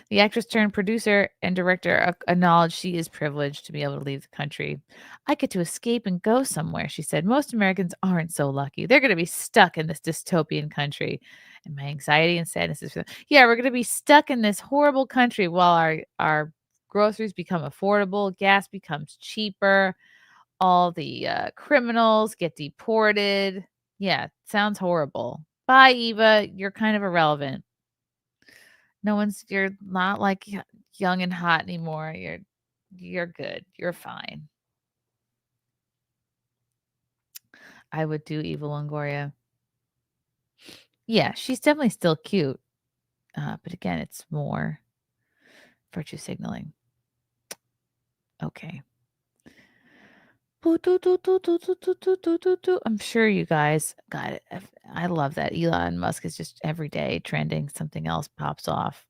The actress turned producer and director acknowledged she is privileged to be able to leave the country. I get to escape and go somewhere, she said. Most Americans aren't so lucky. They're going to be stuck in this dystopian country. And my anxiety and sadness is for them. Yeah, we're going to be stuck in this horrible country while our groceries become affordable, gas becomes cheaper, all the criminals get deported. Yeah, sounds horrible. Bye, Eva. You're kind of irrelevant. You're not like young and hot anymore. You're good. You're fine. I would do Eva Longoria. Yeah, she's definitely still cute. But again, it's more virtue signaling. Okay. I'm sure you guys got it. I love that Elon Musk is just every day trending. Something else pops off.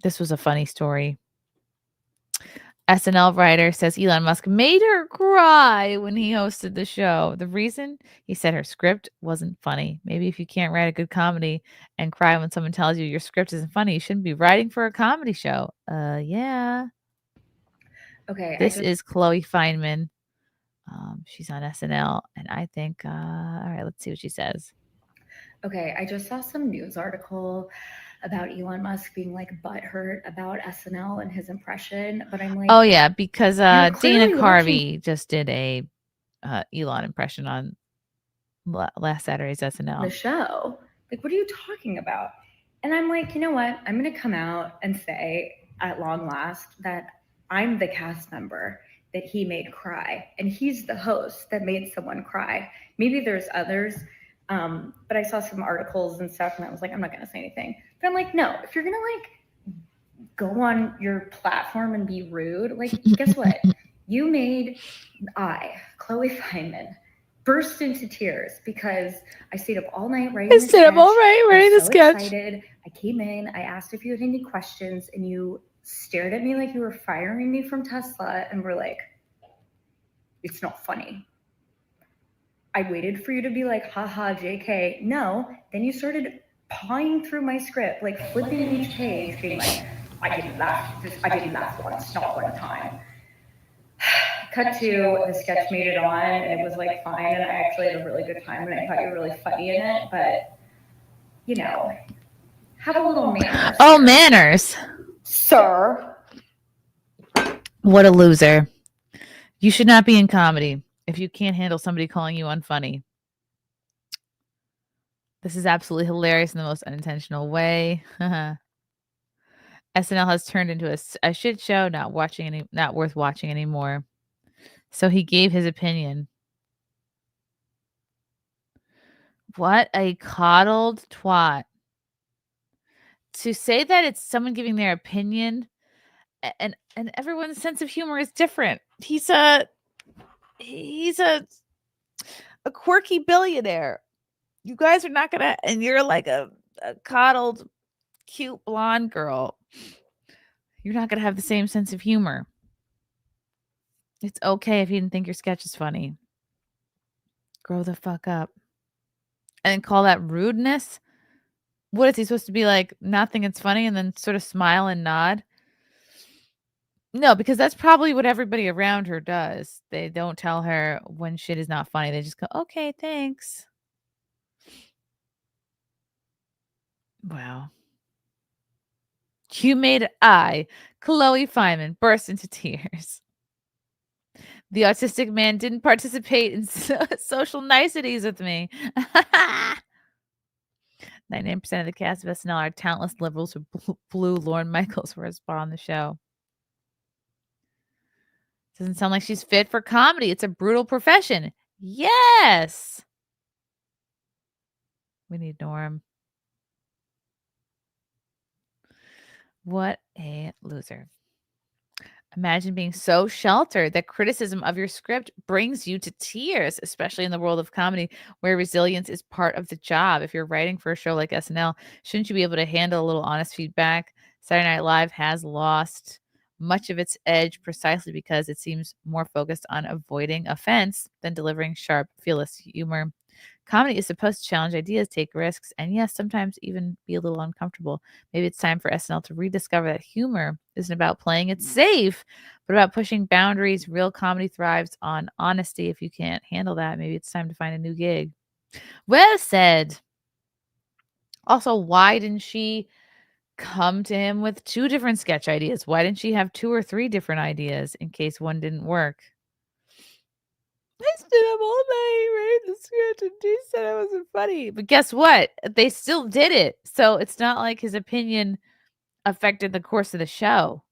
This was a funny story. SNL writer says Elon Musk made her cry when he hosted the show. The reason, he said her script wasn't funny. Maybe if you can't write a good comedy and cry when someone tells you your script isn't funny, you shouldn't be writing for a comedy show. Yeah. Okay. This is Chloe Feynman. She's on SNL, and I think, all right, let's see what she says. Okay, I just saw some news article about Elon Musk being like butthurt about SNL and his impression, but I'm like, oh yeah, because Dana clearly Carvey just did a Elon impression on last Saturday's SNL. the show. Like, what are you talking about? And I'm like, you know what? I'm gonna come out and say at long last that I'm the cast member that he made cry, and he's the host that made someone cry. Maybe there's others, but I saw some articles and stuff, and I was like, I'm not gonna say anything. But I'm like, no, if you're gonna like go on your platform and be rude, like, guess what? You made Chloe Feynman, burst into tears because I stayed up all night writing the sketch. writing the sketch. Excited. I came in, I asked if you had any questions, and you stared at me like you were firing me from Tesla and were like, it's not funny. I waited for you to be like, haha, JK. No, then you started pawing through my script, like flipping each page, being like, I didn't laugh once, not one time. cut to the sketch made it on, and it was like fine, and I actually had a really good time, and I thought you were really funny in it, but you know, have a little manners. Oh, here, manners. sir. What a loser. You should not be in comedy if you can't handle somebody calling you unfunny. This is absolutely hilarious in the most unintentional way. SNL has turned into a shit show, not worth watching anymore. So he gave his opinion. What a coddled twat. To say that it's someone giving their opinion, and everyone's sense of humor is different. He's a quirky billionaire. You guys are not gonna, and you're like a coddled, cute blonde girl. You're not gonna have the same sense of humor. It's okay if you didn't think your sketch is funny. Grow the fuck up. And call that rudeness? What is he supposed to be like? Not think it's funny and then sort of smile and nod? No, because that's probably what everybody around her does. They don't tell her when shit is not funny. They just go, okay, thanks. Wow. You made Chloe Fineman, burst into tears. The autistic man didn't participate in social niceties with me. 99% of the cast of SNL are talentless liberals who blew Lorne Michaels for a spot on the show. Doesn't sound like she's fit for comedy. It's a brutal profession. Yes. We need Norm. What a loser. Imagine being so sheltered that criticism of your script brings you to tears, especially in the world of comedy where resilience is part of the job. If you're writing for a show like SNL, shouldn't you be able to handle a little honest feedback? Saturday Night Live has lost much of its edge precisely because it seems more focused on avoiding offense than delivering sharp, fearless humor. Comedy is supposed to challenge ideas, take risks, and yes, sometimes even be a little uncomfortable. Maybe it's time for SNL to rediscover that humor isn't about playing it safe, but about pushing boundaries. Real comedy thrives on honesty. If you can't handle that, maybe it's time to find a new gig. Well said. Also, why didn't she come to him with 2 different sketch ideas? Why didn't she have 2 or 3 different ideas in case one didn't work? I stood up all night reading the script and he said it wasn't funny. But guess what? They still did it. So it's not like his opinion affected the course of the show.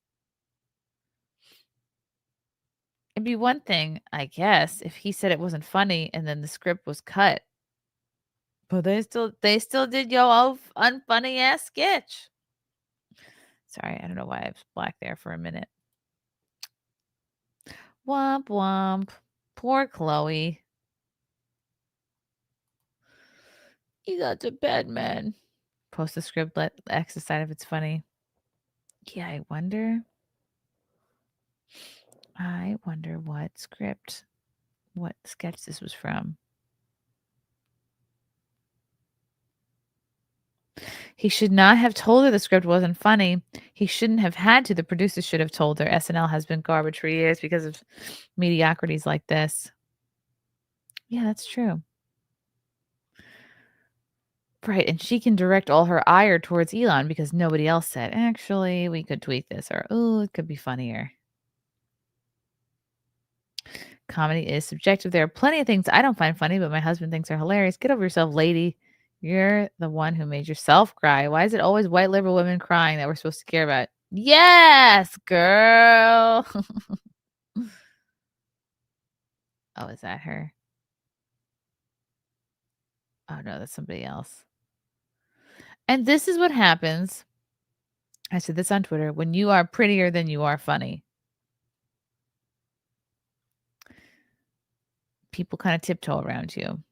It'd be one thing, I guess, if he said it wasn't funny and then the script was cut. But they still did yo unfunny ass sketch. Sorry, I don't know why I was black there for a minute. Womp womp. Poor Chloe. You got to bed, man. Post the script, let X decide if it's funny. Yeah, I wonder what sketch this was from. He should not have told her the script wasn't funny. He shouldn't have had to. The producers should have told her. SNL has been garbage for years because of mediocrities like this. Yeah, that's true. Right, and she can direct all her ire towards Elon because nobody else said, actually, we could tweak this, or, oh, it could be funnier. Comedy is subjective. There are plenty of things I don't find funny, but my husband thinks are hilarious. Get over yourself, lady. You're the one who made yourself cry. Why is it always white liberal women crying that we're supposed to care about? Yes, girl. Oh, is that her? Oh, no, that's somebody else. And this is what happens. I said this on Twitter. When you are prettier than you are funny. People kind of tiptoe around you.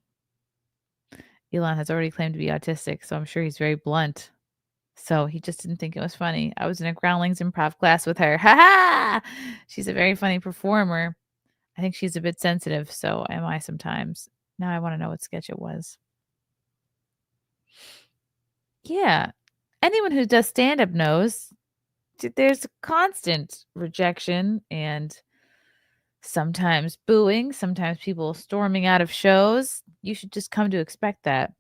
Elon has already claimed to be autistic, so I'm sure he's very blunt. So he just didn't think it was funny. I was in a Groundlings improv class with her. Ha ha! She's a very funny performer. I think she's a bit sensitive, so am I sometimes. Now I want to know what sketch it was. Yeah. Anyone who does stand-up knows there's constant rejection and Sometimes booing, sometimes people storming out of shows. You should just come to expect that.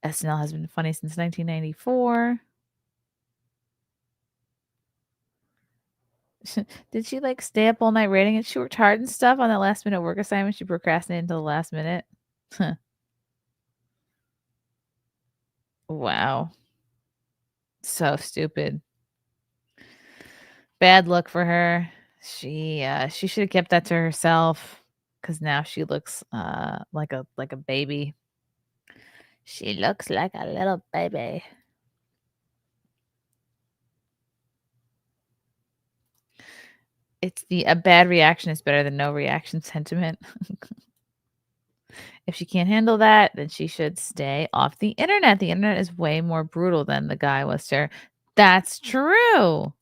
SNL has been funny since 1994. Did she like stay up all night writing it? She worked hard and stuff on that last minute work assignment. She procrastinated until the last minute. Wow. So stupid. Bad luck for her. She should have kept that to herself, because now she looks like a baby. She looks like a little baby. It's a bad reaction is better than no reaction sentiment. If she can't handle that, then she should stay off the internet. The internet is way more brutal than the guy was to her. That's true.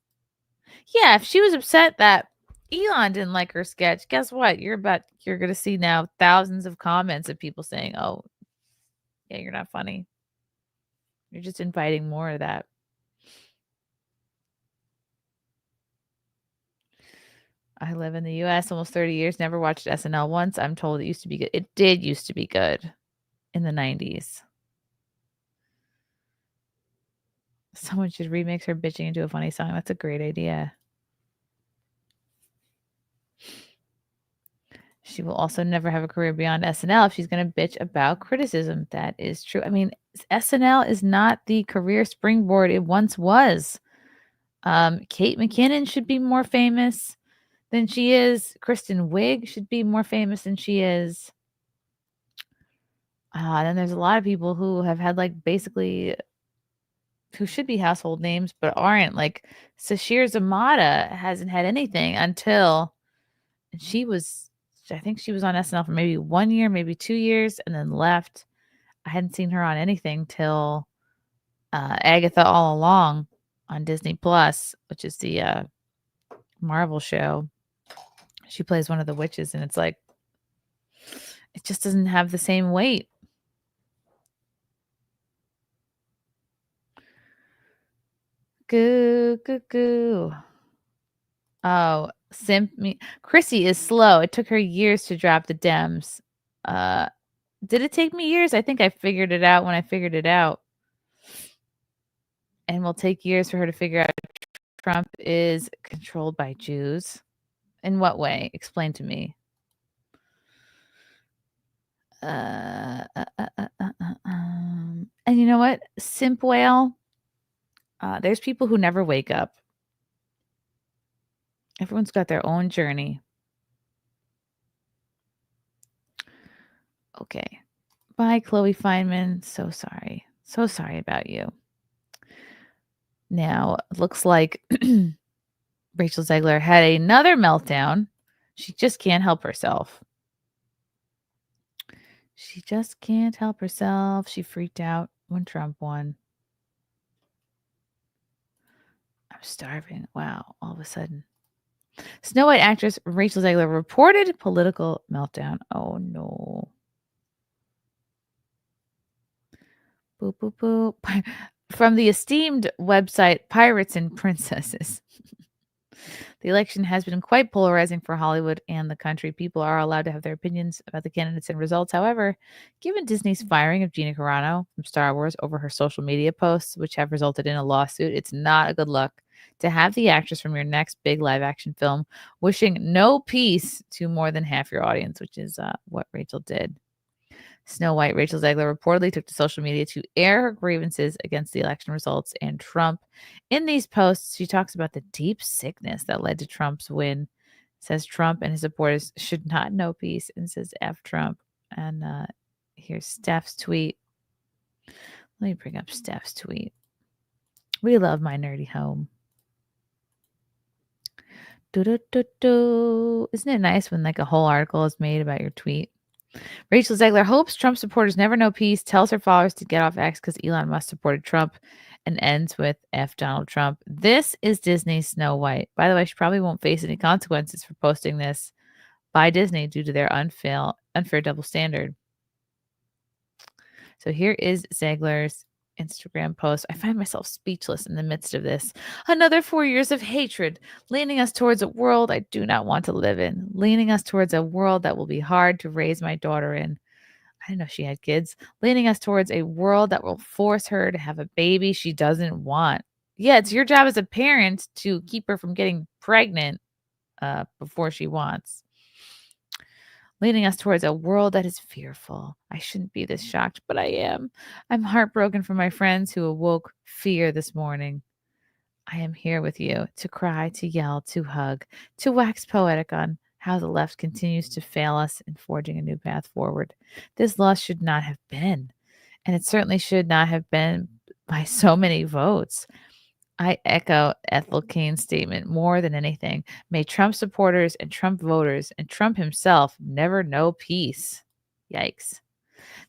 Yeah, if she was upset that Elon didn't like her sketch, guess what? You're gonna see now thousands of comments of people saying, "Oh, yeah, you're not funny." You're just inviting more of that. I live in the US almost 30 years, never watched SNL once. I'm told it used to be good. It did used to be good in the 90s. Someone should remix her bitching into a funny song. That's a great idea. She will also never have a career beyond SNL if she's going to bitch about criticism. That is true. I mean, SNL is not the career springboard it once was. Kate McKinnon should be more famous than she is. Kristen Wiig should be more famous than she is. Then there's a lot of people who have had like basically who should be household names but aren't. Like Sashir Zamata hasn't had anything until she was. I think she was on SNL for maybe 1 year, maybe 2 years, and then left. I hadn't seen her on anything till Agatha All Along on Disney Plus, which is the Marvel show. She plays one of the witches, and it's like it just doesn't have the same weight. Goo, goo, goo. Oh, Chrissie is slow. It took her years to drop the Dems. Did it take me years? I think I figured it out when I figured it out. And will take years for her to figure out Trump is controlled by Jews. In what way? Explain to me. And you know what? Simp whale. There's people who never wake up. Everyone's got their own journey. Okay. Bye, Chloe Feynman. So sorry. So sorry about you. Now, it looks like Rachel Zegler had another meltdown. She just can't help herself. She just can't help herself. She freaked out when Trump won. I'm starving. Wow, all of a sudden. Snow White actress Rachel Zegler reported political meltdown. Oh, no. Boop, boop, boop. From the esteemed website Pirates and Princesses. The election has been quite polarizing for Hollywood and the country. People are allowed to have their opinions about the candidates and results. However, given Disney's firing of Gina Carano from Star Wars over her social media posts, which have resulted in a lawsuit, it's not a good look to have the actress from your next big live action film wishing no peace to more than half your audience, which is what Rachel did. Snow White, Rachel Zegler, reportedly took to social media to air her grievances against the election results and Trump. In these posts, she talks about the deep sickness that led to Trump's win, says Trump and his supporters should not know peace, and says F Trump. And here's Steph's tweet. Let me bring up Steph's tweet. We love my nerdy home. Isn't it nice when like a whole article is made about your tweet? Rachel Zegler hopes Trump supporters never know peace, tells her followers to get off X because Elon Musk supported Trump, and ends with F Donald Trump. This is Disney's Snow White. By the way, she probably won't face any consequences for posting this by Disney due to their unfair double standard. So here is Zegler's Instagram post. I find myself speechless in the midst of this. Another 4 years of hatred, leaning us towards a world I do not want to live in, leaning us towards a world that will be hard to raise my daughter in. I didn't know she had kids. Leaning us towards a world that will force her to have a baby she doesn't want. Yeah, it's your job as a parent to keep her from getting pregnant before she wants. Leading us towards a world that is fearful. I shouldn't be this shocked, but I am. I'm heartbroken for my friends who awoke fear this morning. I am here with you to cry, to yell, to hug, to wax poetic on how the left continues to fail us in forging a new path forward. This loss should not have been, and it certainly should not have been by so many votes. I echo Ethel Kane's statement more than anything. May Trump supporters and Trump voters and Trump himself never know peace. Yikes.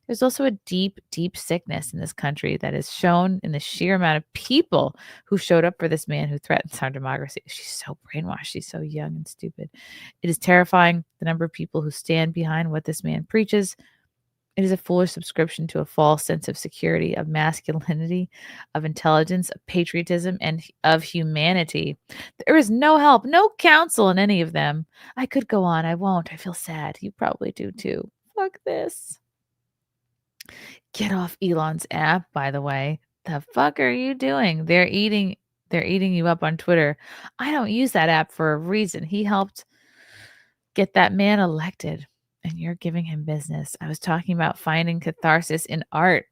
There's also a deep, deep sickness in this country that is shown in the sheer amount of people who showed up for this man who threatens our democracy. She's so brainwashed. She's so young and stupid. It is terrifying, the number of people who stand behind what this man preaches. It is a foolish subscription to a false sense of security, of masculinity, of intelligence, of patriotism, and of humanity. There is no help, no counsel in any of them. I could go on. I won't. I feel sad. You probably do too. Fuck this. Get off Elon's app, by the way. The fuck are you doing? They're eating you up on Twitter. I don't use that app for a reason. He helped get that man elected, and you're giving him business. I was talking about finding catharsis in art.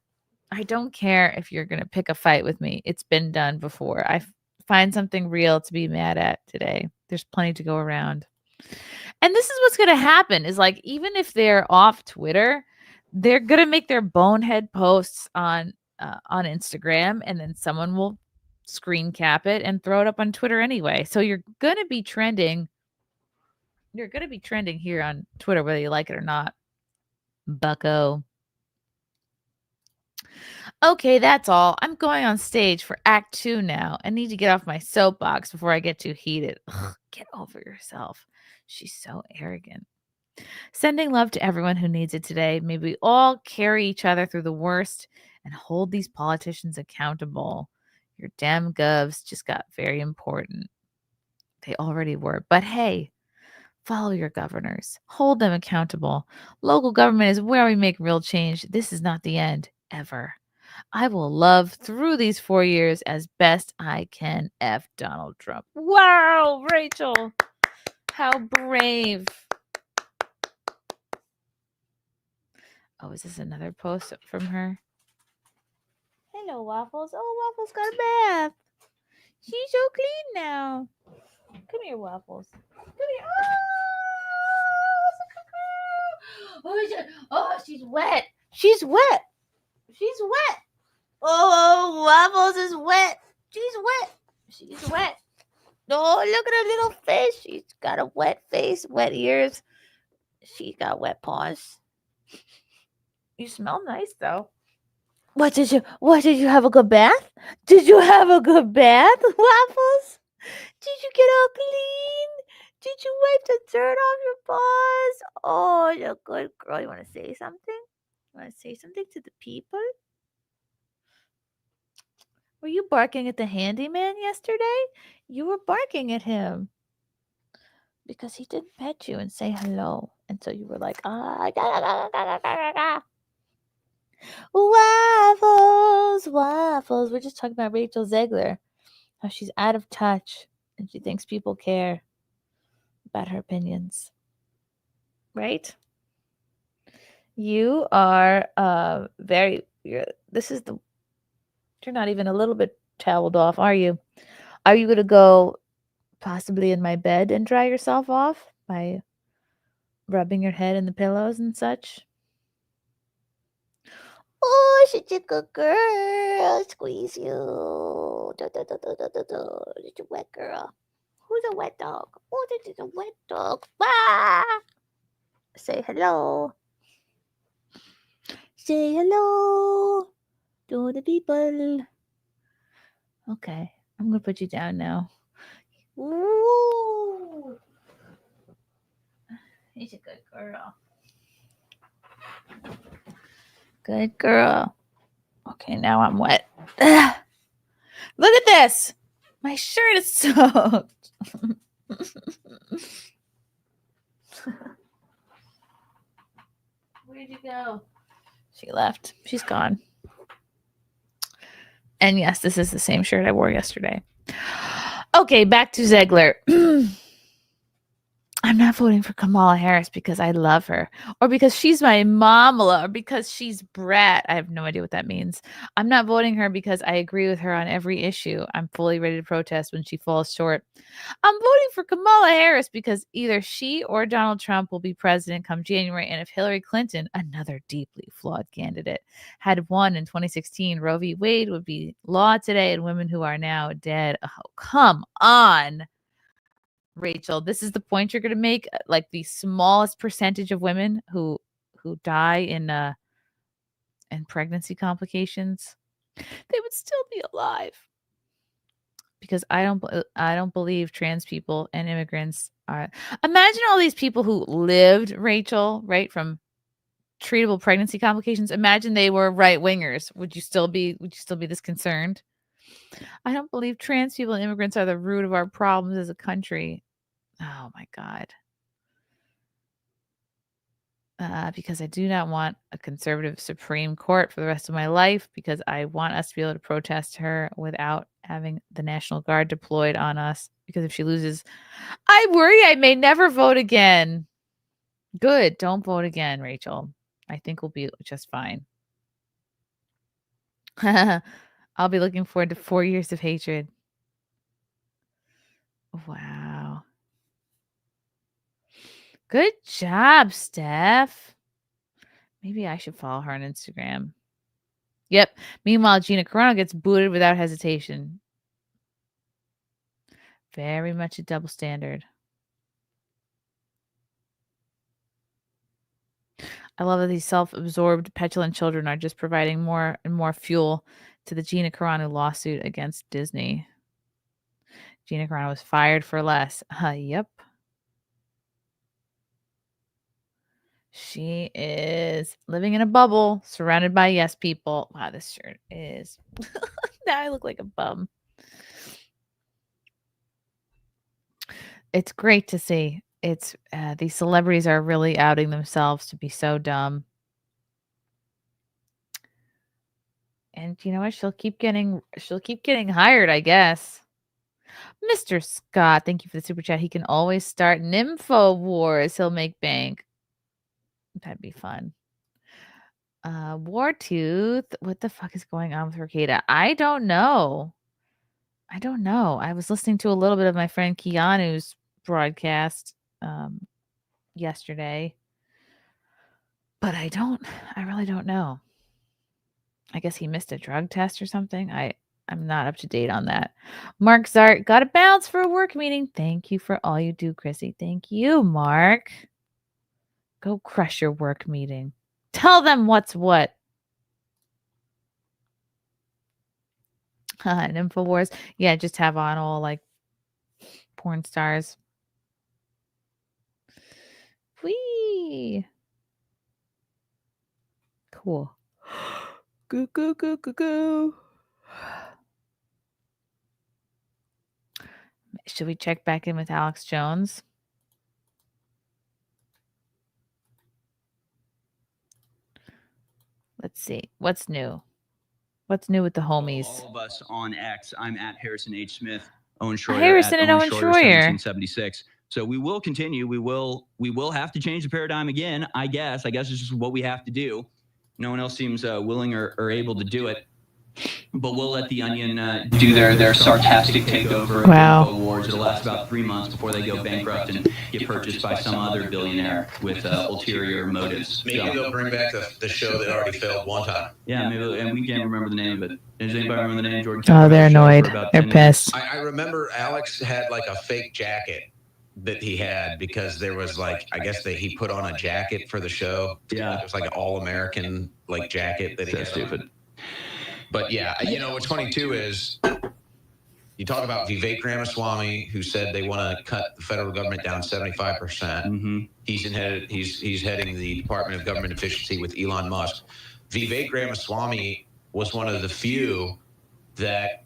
I don't care if you're going to pick a fight with me. It's been done before. I find something real to be mad at today. There's plenty to go around. And this is what's going to happen is like, even if they're off Twitter, they're going to make their bonehead posts on Instagram, and then someone will screen cap it and throw it up on Twitter anyway. So you're going to be trending. You're going to be trending here on Twitter, whether you like it or not. Bucko. Okay, that's all. I'm going on stage for Act 2 now. I need to get off my soapbox before I get too heated. Ugh, get over yourself. She's so arrogant. Sending love to everyone who needs it today. May we all carry each other through the worst and hold these politicians accountable. Your damn govs just got very important. They already were. But hey, follow your governors. Hold them accountable. Local government is where we make real change. This is not the end, ever. I will love through these 4 years as best I can. F Donald Trump. Wow, Rachel. How brave. Oh, is this another post from her? Hello, Waffles. Oh, Waffles got a bath. She's so clean now. Come here, Waffles. Come here. Oh, she's wet. She's wet. She's wet. Oh, Waffles is wet. She's wet. She's wet. Oh, look at her little face. She's got a wet face, wet ears. She's got wet paws. You smell nice, though. What did you have a good bath? Did you have a good bath, Waffles? Did you get all clean? Did you wipe the dirt off your paws? Oh, you're a good girl. You want to say something? You want to say something to the people? Were you barking at the handyman yesterday? You were barking at him because he didn't pet you and say hello. And so you were like, Waffles, Waffles. We're just talking about Rachel Zegler, how she's out of touch and she thinks people care about her opinions. Right? You are you're not even a little bit toweled off, are you? Are you going to go possibly in my bed and dry yourself off by rubbing your head in the pillows and such? Oh, such a good girl. Squeeze you. Such a wet girl. Who's a wet dog? Oh, this is a wet dog. Ah! Say hello. Say hello to the people. Okay, I'm going to put you down now. Ooh. He's a good girl. Good girl. Okay, now I'm wet. Ugh. Look at this. My shirt is soaked. Where'd you go? She left. She's gone. And yes, this is the same shirt I wore yesterday. Okay, back to Ziegler. I'm not voting for Kamala Harris because I love her, or because she's my mama, or because she's brat. I have no idea what that means. I'm not voting her because I agree with her on every issue. I'm fully ready to protest when she falls short. I'm voting for Kamala Harris because either she or Donald Trump will be president come January, and if Hillary Clinton, another deeply flawed candidate, had won in 2016, Roe v. Wade would be law today, and women who are now dead. Oh, come on. Rachel, this is the point you're going to make. Like the smallest percentage of women who die in pregnancy complications, they would still be alive. Because I don't believe trans people and immigrants are. Imagine all these people who lived, Rachel, right, from treatable pregnancy complications. Imagine they were right wingers. Would you still be this concerned? I don't believe trans people and immigrants are the root of our problems as a country. Oh my God. Because I do not want a conservative Supreme Court for the rest of my life, because I want us to be able to protest her without having the National Guard deployed on us. Because if she loses, I worry I may never vote again. Good. Don't vote again, Rachel. I think we'll be just fine. I'll be looking forward to 4 years of hatred. Wow. Good job, Steph. Maybe I should follow her on Instagram. Yep. Meanwhile, Gina Carano gets booted without hesitation. Very much a double standard. I love that these self-absorbed, petulant children are just providing more and more fuel to the Gina Carano lawsuit against Disney. Gina Carano was fired for less. Yep. She is living in a bubble, surrounded by yes people. Wow, this shirt is... Now I look like a bum. It's great to see. It's these celebrities are really outing themselves to be so dumb. And you know what? She'll keep getting hired, I guess. Mr. Scott, thank you for the super chat. He can always start an InfoWars. He'll make bank. That'd be fun. Wartooth, what the fuck is going on with Ricada? I don't know. I was listening to a little bit of my friend Keanu's broadcast yesterday, but I really don't know. I guess he missed a drug test or something. I'm not up to date on that. Mark Zart, got to bounce for a work meeting. Thank you for all you do, Chrissy. Thank you, Mark. Go crush your work meeting. Tell them what's what. And InfoWars. Yeah, just have on all like porn stars. Whee! Cool. Go, go, go, go, go. Should we check back in with Alex Jones? Let's see. What's new? What's new with the homies? All of us on X. I'm at Harrison H. Smith. Owen Schroyer. Harrison and Owen Schroyer. 1776. So we will continue. We will have to change the paradigm again. I guess it's just what we have to do. No one else seems willing or able to do it. But we'll let the Onion do their sarcastic takeover of InfoWars. It'll last about 3 months before they go bankrupt and get purchased by some other billionaire with ulterior motives. Maybe they'll bring back the show that already failed one time. Yeah, maybe, and we can't remember the name of it. Does anybody remember the name? Jordan? Oh, they're annoyed. They're pissed. I remember Alex had like a fake jacket that he had because there was like, I guess that he put on a jacket for the show. Yeah. It was like an all-American like jacket that he had. Stupid. But yeah, what's funny too is you talk about Vivek Ramaswamy, who said they want to cut the federal government down 75%. Mm-hmm. He's heading the Department of Government Efficiency with Elon Musk. Vivek Ramaswamy was one of the few that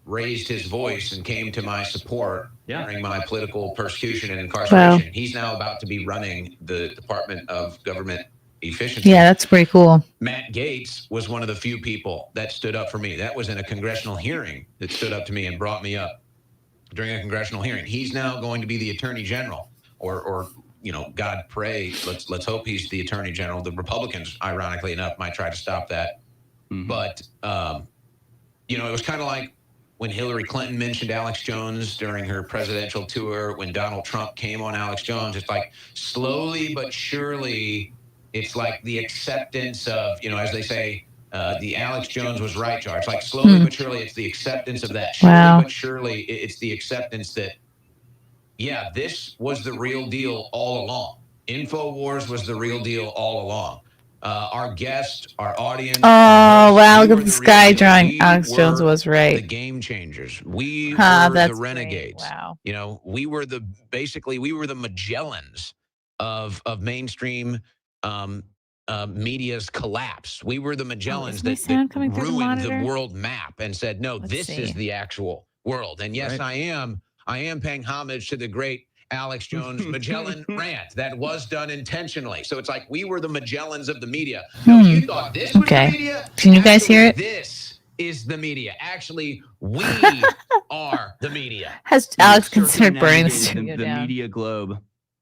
raised his voice and came to my support during my political persecution and incarceration. Wow. He's now about to be running the Department of Government Efficiency. Yeah, that's pretty cool. Matt Gaetz was one of the few people that stood up for me. That was in a congressional hearing that stood up to me and brought me up during a congressional hearing. He's now going to be the Attorney General, or God pray, let's hope he's the Attorney General. The Republicans, ironically enough, might try to stop that. But it was kind of like when Hillary Clinton mentioned Alex Jones during her presidential tour, when Donald Trump came on Alex Jones. It's like slowly but surely, it's like the acceptance of, as they say, the Alex Jones was right charge. Like slowly but surely, it's the acceptance of that. Slowly but surely, it's the acceptance that, yeah, this was the real deal all along. InfoWars was the real deal all along. Our guest, our audience. Oh, wow. Look at this guy drawing. Alex Jones was right. The game changers. We were the renegades. Great. Wow. We were the Magellans of mainstream media's collapse. We were the Magellans that ruined the world map and said, no, this is the actual world. And yes, I am paying homage to the great Alex Jones Magellan rant that was done intentionally. So it's like we were the Magellans of the media. No, you thought this was the media? Can you guys hear it? This is the media. Actually, we are the media. Has Alex considered burning the studio the down? media globe?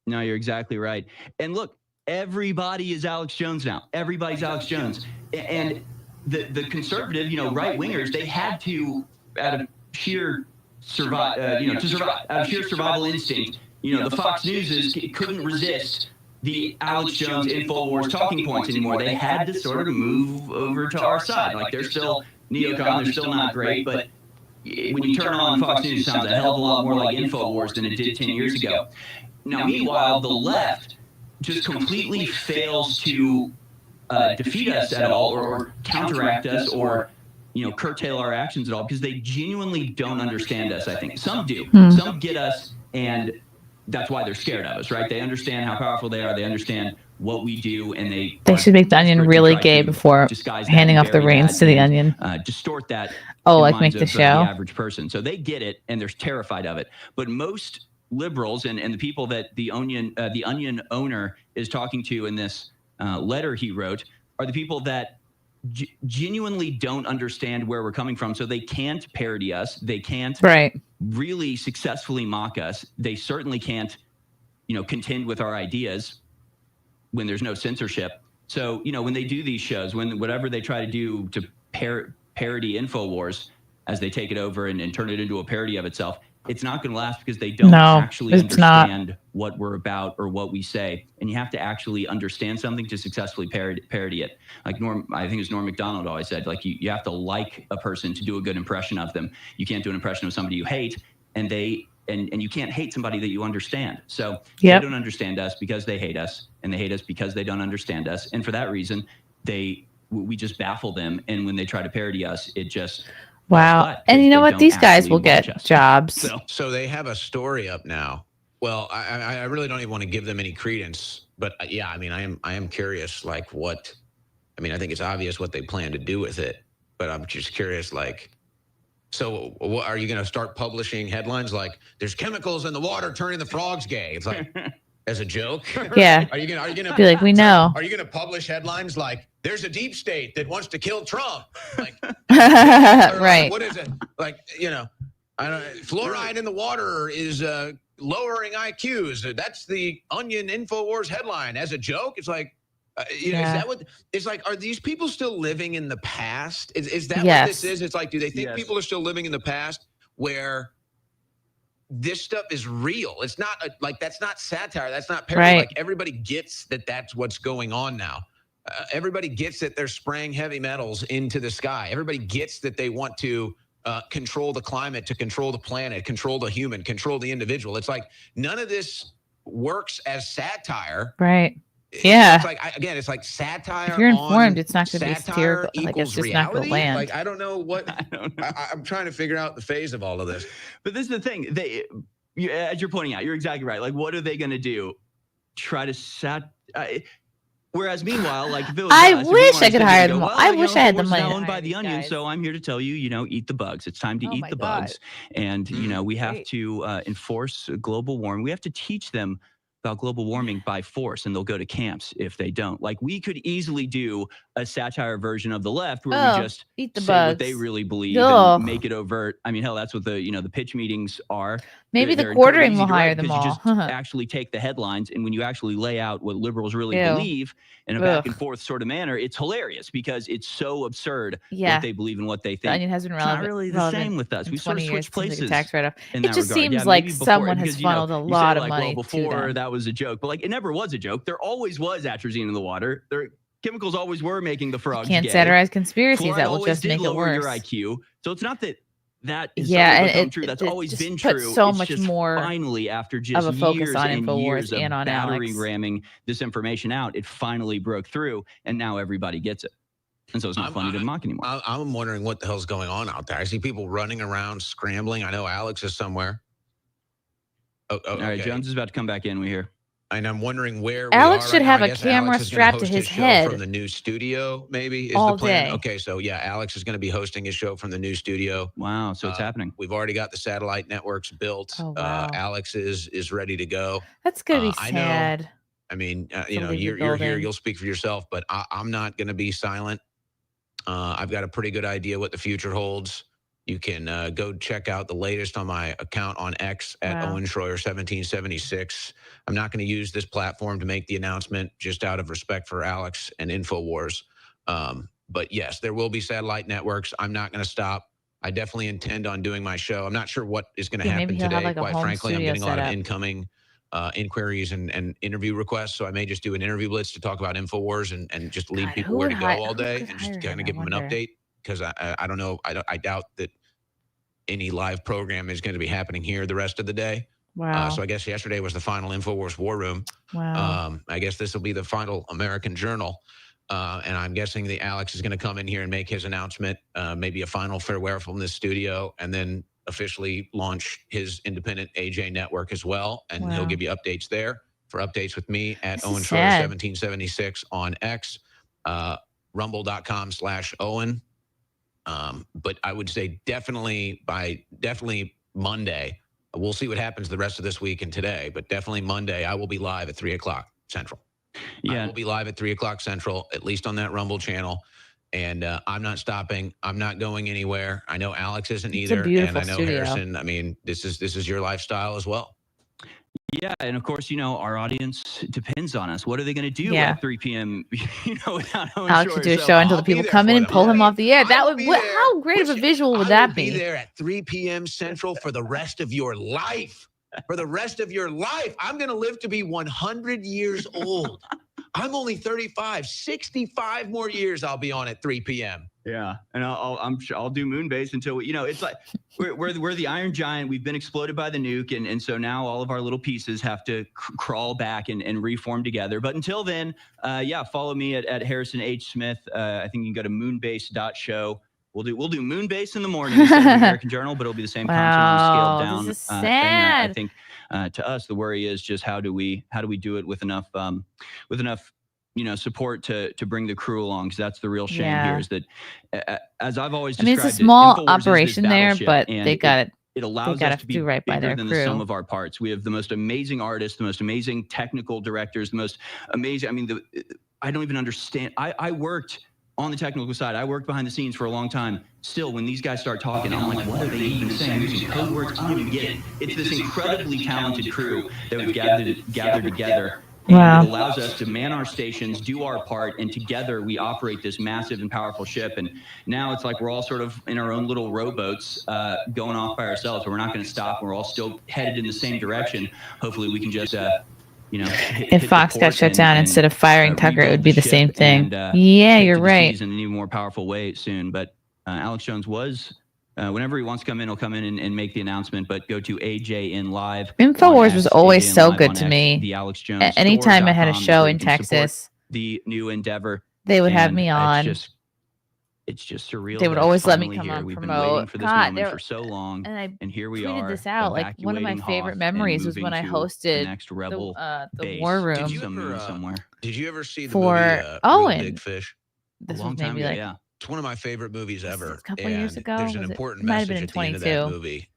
No, you're exactly right. And look, everybody is Alex Jones now. Everybody's Alex Jones. And the conservative, right wingers, they had to, out of sheer survive, out of sheer survival instinct. The Fox News couldn't resist the Alex Jones InfoWars talking points anymore. They had to sort of move over to our side. Like they're still neocon, they're still not great, but when you turn on Fox News, it sounds a hell of a lot more like InfoWars than it did 10 years ago. Now, meanwhile, the left just completely fails to defeat us at all or counteract us or curtail our actions at all because they genuinely don't understand us, I think. Some do. Some get us, and that's why they're scared of us, right? They understand how powerful they are. They understand what we do, and they should make the Onion really gay before handing off the reins to the Onion. Distort that. Like make the show. The average person. So they get it, and they're terrified of it. But most liberals and the people that the Onion owner is talking to in this letter he wrote are the people that genuinely don't understand where we're coming from. So they can't parody us. They can't really successfully mock us. They certainly can't, contend with our ideas when there's no censorship. So, when they do these shows, whatever they try to do to parody InfoWars as they take it over and turn it into a parody of itself, it's not going to last because they don't actually understand what we're about or what we say. And you have to actually understand something to successfully parody it. Like I think it was Norm Macdonald always said, like you have to like a person to do a good impression of them. You can't do an impression of somebody you hate, and you can't hate somebody that you understand. So they don't understand us because they hate us, and they hate us because they don't understand us. And for that reason, we just baffle them. And when they try to parody us, it just wow. And you know what? These guys will get jobs. So they have a story up now. Well, I really don't even want to give them any credence, but I am curious, like what, I think it's obvious what they plan to do with it, but I'm just curious, like, so what, are you going to start publishing headlines like there's chemicals in the water turning the frogs gay? It's like, as a joke? Yeah. Are you gonna be like, we know. Are you going to publish headlines like there's a deep state that wants to kill Trump? Like, right. What is it? Like, fluoride in the water is lowering IQs. That's the Onion InfoWars headline. As a joke, it's like, is that what it's like? Are these people still living in the past? Is that what this is? It's like, do they think people are still living in the past where this stuff is real? It's not that's not satire. That's not parody. Like everybody gets that that's what's going on now. Everybody gets that they're spraying heavy metals into the sky. Everybody gets that they want to control the climate, to control the planet, control the human, control the individual. It's like none of this works as satire. Right. Yeah. It's like, again, it's like satire. If you're informed, it's not going to be satire satirical. Like it's just reality. not going to land. Like, I don't know what. I'm trying to figure out the phase of all of this. But this is the thing. As you're pointing out, you're exactly right. Like, what are they going to do? Try to Whereas meanwhile, like if it was I us, if we wish wanted I could to hire go, them all. well, I you wish know, I had the InfoWars is money now to owned hire by the these Onion, guys. so I'm here to tell you, eat the bugs. It's time to Oh eat my the God. bugs, and we have Great. to enforce global warming. We have to teach them about global warming by force, and they'll go to camps if they don't. Like we could easily do a satire version of the left where we just eat the say bugs. what they really believe Ugh. and make it overt. I mean, hell, that's what the pitch meetings are. Maybe They're the incredibly quartering easy will to write hire them because all. you just actually take the headlines, and when you actually lay out what liberals really Ew. believe in a back and Ugh. forth sort of manner, it's hilarious because it's so absurd Yeah. what they believe and what they The think. Onion has been It's not relevant. really the same with us. In We sort 20 of years, switch seems like a places tax write-off. in It that just regard. seems Yeah, like maybe before, someone has because funneled a you lot say of like, money well, to before them. that was a joke, but like it never was a joke. There always was atrazine in the water. Chemicals always were making the frogs Can't gay. satirize conspiracies. Fluoride That will always just did make it lower your worse. IQ. So it's not that is Yeah, suddenly and become true. That's it always just been puts true. so It's much just more finally, after of just a focus years on and InfoWars years of and on battering Alex. ramming this information out, it finally broke through, and now everybody gets it. And so it's not funny to mock anymore. I'm wondering what the hell's going on out there. I see people running around, scrambling. I know Alex is somewhere. All right, Jones is about to come back in, we hear. And I'm wondering where Alex we are should right now. have I a guess camera Alex is gonna strapped to host his show head from the new studio, maybe, is all the plan. day. Okay, so yeah, Alex is going to be hosting his show from the new studio. Wow, so it's happening. We've already got the satellite networks built. Oh, wow. Alex is ready to go. That's going to be I know. sad. I mean, to you know, leave the you're here. building. You'll speak for yourself, but I'm not going to be silent. I've got a pretty good idea what the future holds. You can go check out the latest on my account on X at Wow. Owen Schroyer 1776. I'm not going to use this platform to make the announcement just out of respect for Alex and InfoWars. But yes, there will be satellite networks. I'm not going to stop. I definitely intend on doing my show. I'm not sure what is going to Yeah, happen maybe he'll today. have like a Quite home frankly, I'm studio getting a lot of set up. incoming inquiries and interview requests. So I may just do an interview blitz to talk about InfoWars and just lead God, people who where would to go hi- all who day could and just hire kind him, of I give them an wonder? update. Because I don't know. I doubt that any live program is going to be happening here the rest of the day. Wow. So I guess yesterday was the final InfoWars War Room. Wow. I guess this will be the final American Journal. And I'm guessing that Alex is going to come in here and make his announcement, maybe a final farewell from this studio, and then officially launch his independent AJ network as well. And he'll Wow. give you updates there. For updates with me at This is Owen Schroyer sad. 1776 on X, rumble.com/Owen. But I would say definitely Monday. We'll see what happens the rest of this week and today, but definitely Monday, I will be live at 3:00 Central. Yeah. I will be live at 3:00 Central, at least on that Rumble channel. And I'm not stopping. I'm not going anywhere. I know Alex isn't It's a either. And beautiful I know studio. Harrison. I mean, this is your lifestyle as well. Yeah, and of course, our audience depends on us. What are they going to do Yeah. at 3 p.m., without Owen Alex could Schroyer? do a So show until I'll the be people there come in for and them. pull him I- off the air. I That will would be what, there. how great of a Listen, visual would I that will be be? there at 3 p.m. Central for the rest of your life. For the rest of your life. I'm going to live to be 100 years old. I'm only 35. 65 more years I'll be on at 3 p.m. Yeah, and I'm sure I'll do Moonbase until it's like we're the Iron Giant. We've been exploded by the nuke, and so now all of our little pieces have to crawl back and reform together. But until then, follow me at Harrison H. Smith. I think you can go to moonbase.show. We'll do Moonbase in the morning instead of the American Journal, but it'll be the same content on a Wow, scaled down this is thing. sad. I think to us the worry is just how do we do it with enough support to bring the crew along, because that's the real shame Yeah. here is that as I've always I mean, described it's a small InfoWars is this operation there, battleship, but and they got it. It allows gotta us to be do right by bigger their than the sum crew. of our parts. We have the most amazing artists, the most amazing technical directors, the most amazing. I mean, I don't even understand. I worked on the technical side. I worked behind the scenes for a long time. Still, when these guys start talking, I'm like, what are they even saying? Using code words? I don't even get it. It's this incredibly talented crew that we've gathered together. Wow. And it allows us to man our stations, do our part, and together we operate this massive and powerful ship. And now it's like we're all sort of in our own little rowboats going off by ourselves, but we're not going to stop. We're all still headed in the same direction. Hopefully we can just, If Fox got shut down instead of firing Tucker, it would be the same thing. Yeah, take you're to the right. seas in an even more powerful way soon. But Alex Jones was, whenever he wants to come in, he'll come in and make the announcement. But go to AJN Live. InfoWars was always AJN so Live good on to X, me. The Alex Jones Anytime I had a store.com is show where in you can support Texas, the new endeavor. they would have And me on. It's just surreal. They would that it's always let me finally come here. on We've been waiting promote. for this God, moment for so long, and here we tweeted are. this out. Like one of my evacuating favorite Hoth memories and was when I moving to the hosted next rebel the base. war room. Did you some moon ever somewhere. Did you ever see the For movie Real Owen. Big Fish? This A long was time maybe ago, like yeah. It's one of my favorite movies ever. a couple years and ago. There's an Was it? important It might have been message in at the end of that 22. movie.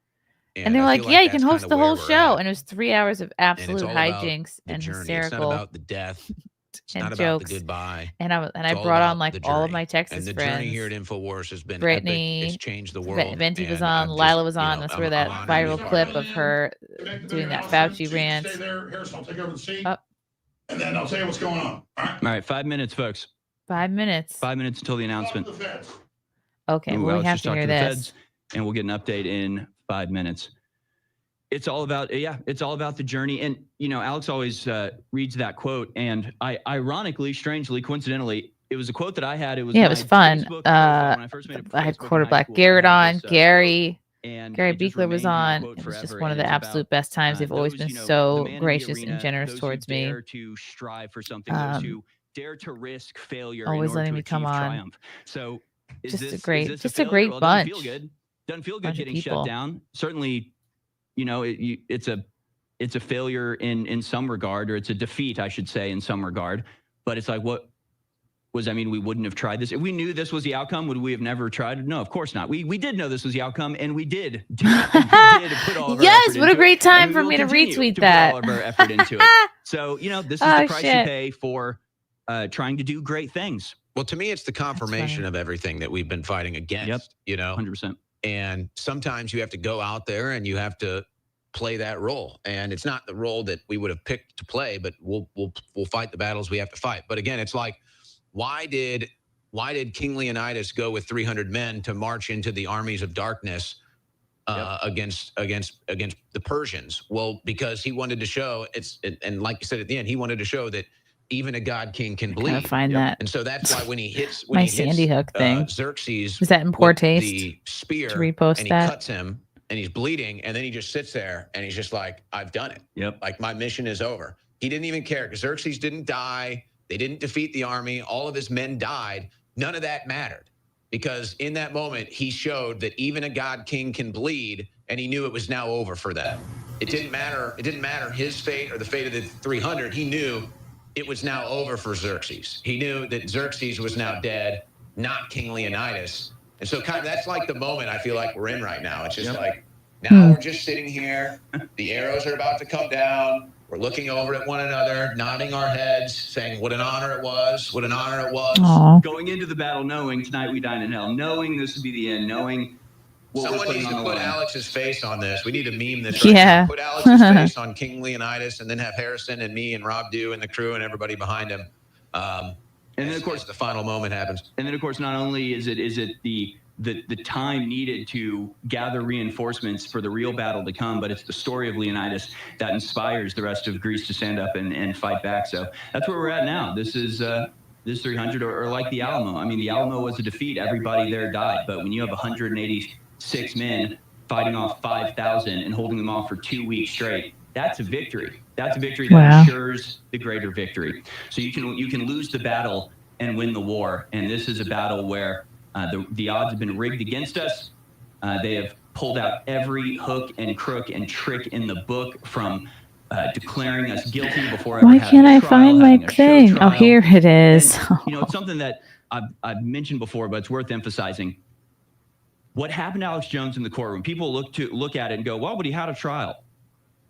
And they were I like, feel "Yeah, you that's can host kind of the where whole we're show," at. and it was 3 hours of And it's absolute all about hijinks the and journey. It's hysterical not about the death. It's and not about the jokes. goodbye. And I It's all brought on about like the all of journey. my Texas And the friends. journey here at InfoWars has been Brittany, epic. It's changed the world. Venti was and on, I'm Lila just, was you on. know, That's I'm where that honored to be viral part clip of of it. her doing that Fauci rant. Stay there. Harrison, I'll take over the seat. Oh. And then I'll tell you what's going on. All right, 5 minutes, folks. 5 minutes. 5 minutes until the announcement. Okay, well, we have to hear this. And we'll get an update in 5 minutes. It's all about, it's all about the journey. And, you know, Alex always reads that quote. And ironically, strangely, coincidentally, it was a quote that I had. It was it was fun. When I first made I had Facebook in high quarterback school, Garrett I on, had this, Gary. and Gary it just Beekler was remained in on. the quote It was just forever. one of And the it's absolute about, best times. They've always those, been you know, the so man in the gracious arena, and generous those towards who me. dare to strive for something, those who dare to risk failure always in order letting to me come achieve on. triumph. So is Just this a great, is this just a a failure? great Well, bunch. doesn't feel good. Doesn't feel good Bunch of getting shut people. down. Certainly, you know, it's a failure in some regard, or it's a defeat, I should say, in some regard. But it's like, what was, I mean, we wouldn't have tried this. If we knew this was the outcome, would we have never tried? No, of course not. We did know this was the outcome, and we did. We did put all of our Yes, effort what a into great it, time and for we me to will continue retweet put that. all of our effort into it. So, you know, this is the price you pay for trying to do great things. Well, to me, it's the confirmation of everything that we've been fighting against. Yep. You know, 100%. And sometimes you have to go out there and you have to play that role. And it's not the role that we would have picked to play, but we'll fight the battles we have to fight. But again, it's like, why did King Leonidas go with 300 men to march into the armies of darkness against the Persians? Well, because he wanted to show and like you said at the end, he wanted to show that even a god king can bleed. Gotta find that. And so that's why when he hits Sandy Hook thing. Xerxes is that in poor with taste? the spear to repost and he that? cuts him and he's bleeding, and then he just sits there and he's just like, I've done it. Yep. Like, my mission is over. He didn't even care because Xerxes didn't die. They didn't defeat the army. All of his men died. None of that mattered, because in that moment he showed that even a god king can bleed, and he knew it was now over for them. It didn't matter. It didn't matter his fate or the fate of the 300. He knew it was now over for Xerxes. He knew that Xerxes was now dead, not King Leonidas. And so kind of that's like the moment I feel like we're in right now. It's just like, now we're just sitting here. The arrows are about to come down. We're looking over at one another, nodding our heads, saying, what an honor it was. What an honor it was. Aww. Going into the battle knowing tonight we dine in hell, knowing this would be the end, knowing what Someone we're needs putting to on the put line. Alex's face on this. We need to meme this. Yeah. Now. Put Alex's face on King Leonidas, and then have Harrison and me and Rob Dew and the crew and everybody behind him. And then, of course, the final moment happens. And then, of course, not only is it the time needed to gather reinforcements for the real battle to come, but it's the story of Leonidas that inspires the rest of Greece to stand up and fight back. So that's where we're at now. This is this 300, or like the Alamo. I mean, the Alamo was a defeat. Everybody there died. But when you have 186 men fighting off 5,000 and holding them off for 2 weeks straight, that's a victory. That's a victory that ensures the greater victory. So you can lose the battle and win the war. And this is a battle where the odds have been rigged against us. They have pulled out every hook and crook and trick in the book, from declaring us guilty before ever Why having can't a I trial, find my having a show thing? Oh, trial. here it is. And, you know, it's something that I've mentioned before, but it's worth emphasizing. What happened to Alex Jones in the courtroom? People look at it and go, well, but he had a trial.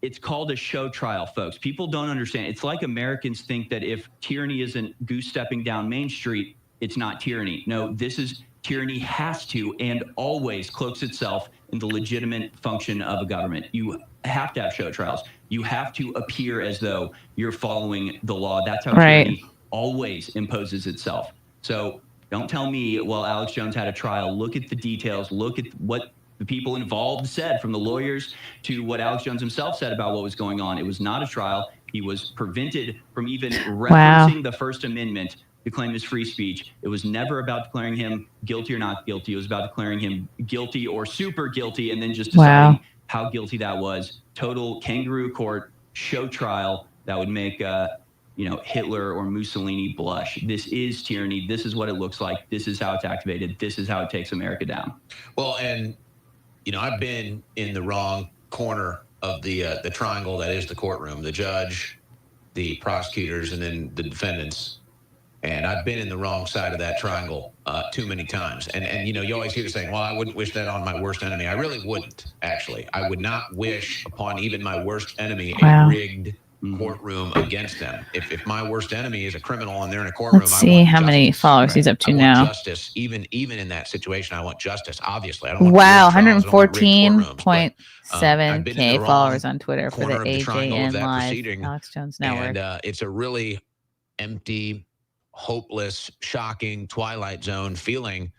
It's called a show trial, folks. People don't understand. It's like Americans think that if tyranny isn't goose stepping down Main Street, it's not tyranny. No, this is tyranny. Has to and always cloaks itself in the legitimate function of a government. You have to have show trials. You have to appear as though you're following the law. That's how tyranny always imposes itself. So don't tell me, well, Alex Jones had a trial. Look at the details. Look at what the people involved said, from the lawyers to what Alex Jones himself said about what was going on. It was not a trial. He was prevented from even referencing the First Amendment to claim his free speech. It was never about declaring him guilty or not guilty. It was about declaring him guilty or super guilty, and then just deciding how guilty that was. Total kangaroo court show trial that would make Hitler or Mussolini blush. This is tyranny. This is what it looks like. This is how it's activated. This is how it takes America down. Well, and I've been in the wrong corner of the triangle that is the courtroom, the judge, the prosecutors, and then the defendants. And I've been in the wrong side of that triangle too many times. And you always hear the saying, well, I wouldn't wish that on my worst enemy. I really wouldn't, actually. I would not wish upon even my worst enemy a rigged courtroom against them. If my worst enemy is a criminal and they're in a courtroom, let's see how many followers he's up to now. Justice, even in that situation, I want justice. Obviously, I don't want 114.7K followers on Twitter for the AJN Live Alex Jones Network. And it's a really empty, hopeless, shocking twilight zone feeling.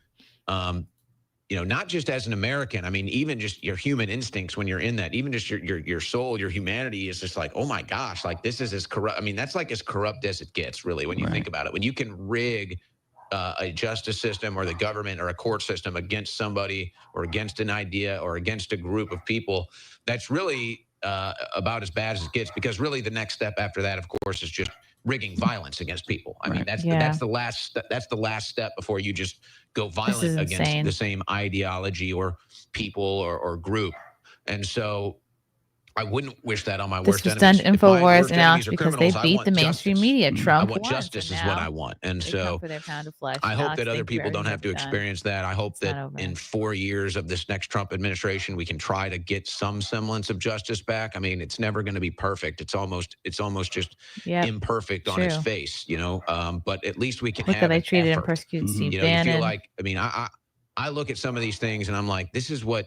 Not just as an American. I mean, even just your human instincts when you're in that, even just your soul, your humanity is just like, oh my gosh, like this is as corrupt. I mean, that's like as corrupt as it gets, really, when you think about it. When you can rig a justice system or the government or a court system against somebody or against an idea or against a group of people, that's really about as bad as it gets, because really the next step after that, of course, is just rigging violence against people. I mean, that's the last step before you just go violent against the same ideology or people or group. And so I wouldn't wish that on my worst enemies. This was done InfoWars announced because they beat the mainstream media. Trump I want justice is what I want. And so I hope that other people don't have to experience that. I hope that in 4 years of this next Trump administration, we can try to get some semblance of justice back. I mean, it's never going to be perfect. It's almost just imperfect on its face, but at least we can look have they treated and persecuted Steve Bannon. You feel like, I look at some of these things and I'm like, this is what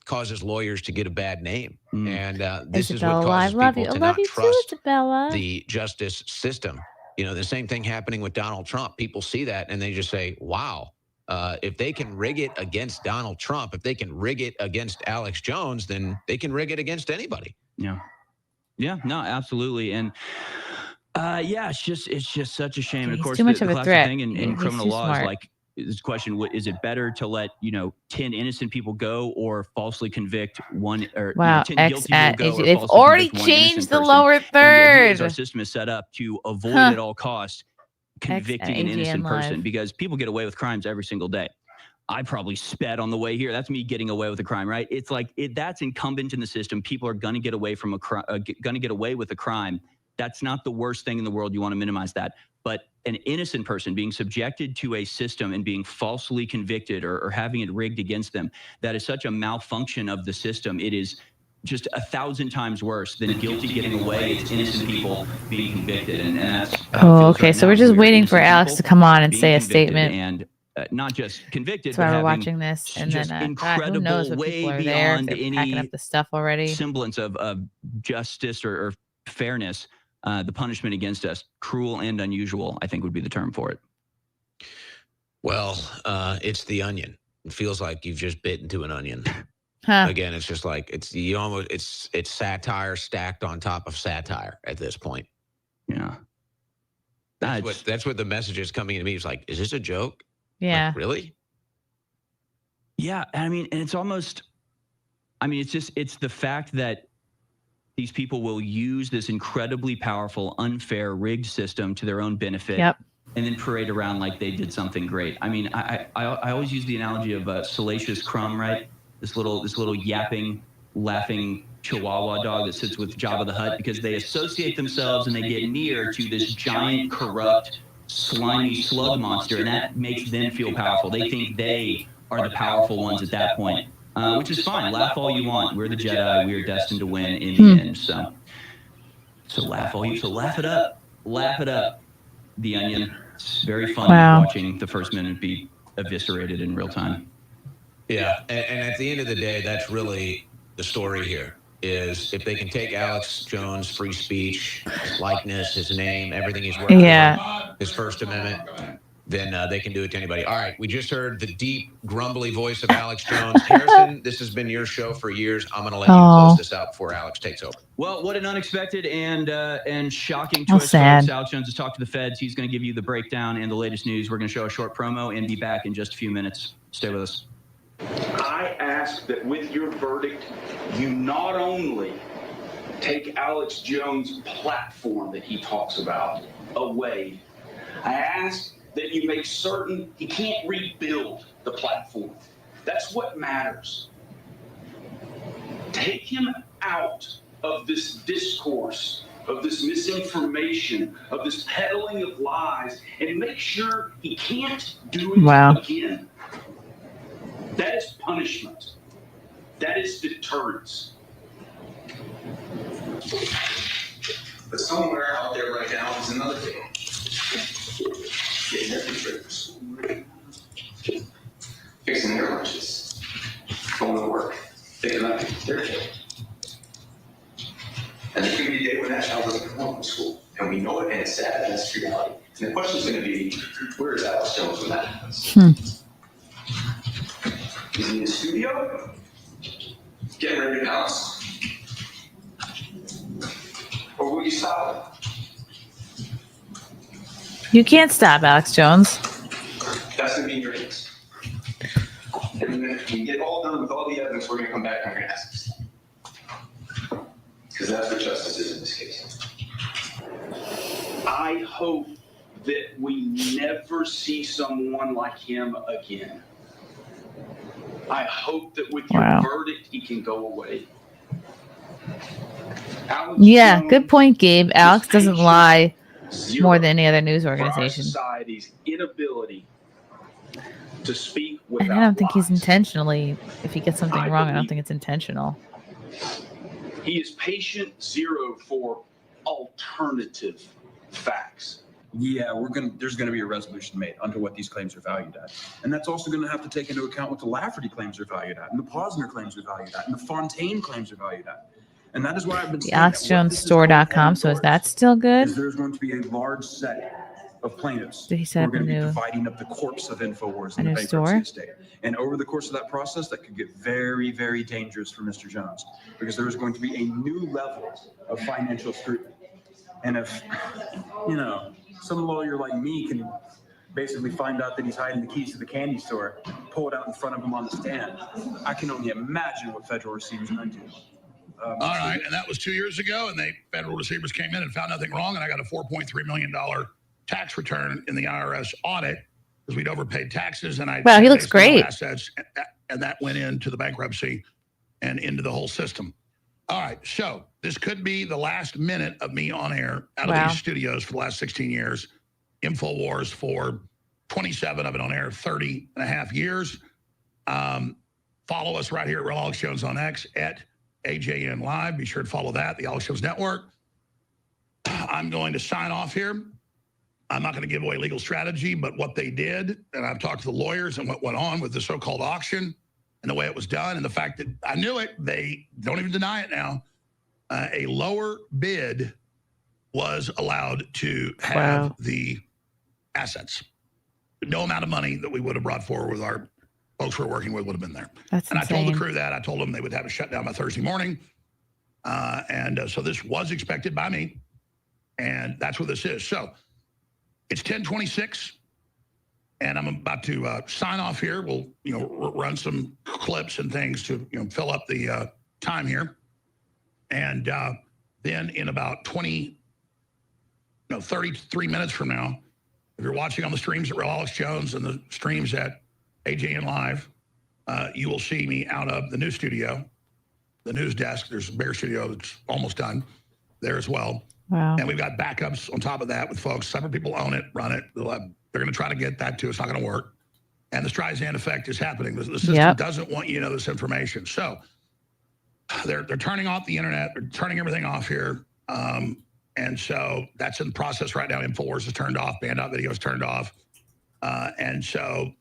causes lawyers to get a bad name. And this is what causes people to not trust the justice system. The same thing happening with Donald Trump. People see that and they just say, wow, if they can rig it against Donald Trump, if they can rig it against Alex Jones, then they can rig it against anybody. No, absolutely. And it's just such a shame. And of course, too much of a classic threat thing in criminal law is like, this question: is it better to let 10 innocent people go, or falsely convict one, or 10 guilty people go? They've already changed the lower third. Our system is set up to avoid at all costs convicting an innocent person, because people get away with crimes every single day. I probably sped on the way here. That's me getting away with a crime, right? It's like that's incumbent in the system. People are going to get away from going to get away with a crime. That's not the worst thing in the world. You want to minimize that. But an innocent person being subjected to a system and being falsely convicted or having it rigged against them, that is such a malfunction of the system. It is just 1,000 times worse than guilty getting away. It's innocent people being convicted. And that's okay. So we're just waiting for Alex to come on and say a statement. And not just convicted, that's why we're watching this. And then who knows what people are there, if they're packing up the stuff already. Semblance of justice or fairness. The punishment against us, cruel and unusual, I think would be the term for it. Well, it's the onion. It feels like you've just bit into an onion. Again, it's just like it's satire stacked on top of satire at this point. Yeah, that's what the message is coming to me. It's like, is this a joke? Yeah, like, really? Yeah, I mean, and it's almost, it's the fact that these people will use this incredibly powerful, unfair, rigged system to their own benefit, and then parade around like they did something great. I mean, I always use the analogy of a Salacious Crumb, right? This little yapping, laughing Chihuahua dog that sits with Jabba the Hutt, because they associate themselves and they get near to this giant, corrupt, slimy slug monster, and that makes them feel powerful. They think they are the powerful ones at that point. Which is fine. Laugh all you want. We're the Jedi. We are destined to win in the end. So laugh all you. So laugh it up. Laugh it up. The Onion. It's very fun watching the First Amendment be eviscerated in real time. Yeah, and at the end of the day, that's really the story here. Is if they can take Alex Jones' free speech, his likeness, his name, everything he's working on, his First Amendment, then they can do it to anybody. All right, we just heard the deep, grumbly voice of Alex Jones. Harrison, this has been your show for years. I'm going to let you close this out before Alex takes over. Well, what an unexpected and shocking twist. Alex Jones has talked to the feds. He's going to give you the breakdown and the latest news. We're going to show a short promo and be back in just a few minutes. Stay with us. I ask that with your verdict, you not only take Alex Jones' platform that he talks about away. I ask that you make certain he can't rebuild the platform. That's what matters. Take him out of this discourse, of this misinformation, of this peddling of lies, and make sure he can't do it again. That is punishment. That is deterrence. But somewhere out there right now is another thing. Getting their triggers. Fixing their lunches. Going to work. Thinking about their kid. And there's going to be a day when that child doesn't come home from school. And we know it, and it's sad, and that's reality. And the question is going to be, where is Alex Jones when that happens? Is he in the studio? Getting ready to bounce? Or will you stop him? You can't stop Alex Jones. That's going to be in your hands. And then if we get all done with all the evidence, we're going to come back and we're going to ask this. Because that's what justice is in this case. I hope that we never see someone like him again. I hope that with your verdict, he can go away. Alex Jones Good point, Gabe. Alex doesn't lie more than any other news organization. Society's inability to speak without And I don't think he's lies. intentionally, if he gets something wrong, I don't think it's intentional. He is patient zero for alternative facts. Yeah, there's gonna be a resolution made under what these claims are valued at. And that's also gonna have to take into account what the Lafferty claims are valued at, and the Posner claims are valued at, and the Fontaine claims are valued at. And that is why I've been saying AlexJonesStore.com. So is that still good? There's going to be a large set of plaintiffs Did he set who are up a going to be new- dividing up the corpse of InfoWars a in the new bankruptcy store? estate. And over the course of that process, that could get very, very dangerous for Mr. Jones, because there is going to be a new level of financial scrutiny. And if, some lawyer like me can basically find out that he's hiding the keys to the candy store, pull it out in front of him on the stand, I can only imagine what federal receivers might do. All right, and that was 2 years ago, and federal receivers came in and found nothing wrong, and I got a $4.3 million tax return in the IRS audit because we'd overpaid taxes, and Wow, he looks great. Assets, and that went into the bankruptcy and into the whole system. All right, so this could be the last minute of me on air out of these studios for the last 16 years. InfoWars for 27 of it on air, 30 and a half years. Follow us right here at Real Alex Jones on X at AJN Live. Be sure to follow that, the Alex Jones Network. I'm going to sign off here. I'm not going to give away legal strategy, but what they did, and I've talked to the lawyers and what went on with the so-called auction and the way it was done and the fact that I knew it, they don't even deny it now. A lower bid was allowed to have the assets. No amount of money that we would have brought forward with our folks we're working with would have been there. That's and insane. I told the crew that. I told them they would have a shutdown by Thursday morning. So this was expected by me. And that's what this is. So it's 10:26. And I'm about to sign off here. We'll, run some clips and things to, fill up the time here. And then in about 33 minutes from now, if you're watching on the streams at Real Alex Jones and the streams at AJN Live, you will see me out of the news studio, the news desk. There's a bigger studio that's almost done there as well. Wow. And we've got backups on top of that with folks. Several people own it, run it. They're going to try to get that too. It's not going to work. And the Streisand effect is happening. The system doesn't want you to know this information. So they're turning off the internet. They're turning everything off here. And so that's in process right now. InfoWars is turned off. Band-out video is turned off. And so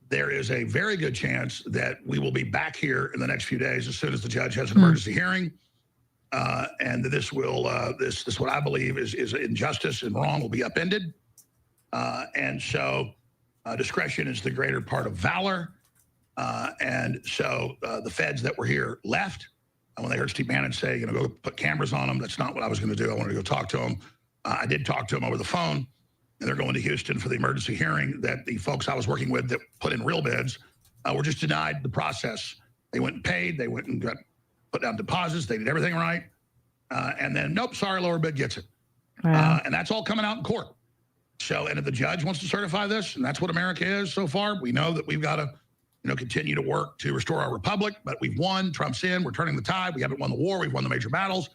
there is a very good chance that we will be back here in the next few days as soon as the judge has an emergency hearing. And this will, this what I believe is injustice and wrong will be upended. And so discretion is the greater part of valor. And so the feds that were here left. When they heard Steve Bannon say, go put cameras on them, that's not what I was going to do. I wanted to go talk to them. I did talk to them over the phone, and they're going to Houston for the emergency hearing that the folks I was working with that put in real bids were just denied the process. They went and paid. They went and got put down deposits. They did everything right. And then, nope, sorry, lower bid gets it. Wow. And that's all coming out in court. So, and if the judge wants to certify this, and that's what America is so far, we know that we've got to, continue to work to restore our republic, but we've won. Trump's in. We're turning the tide. We haven't won the war. We've won the major battles.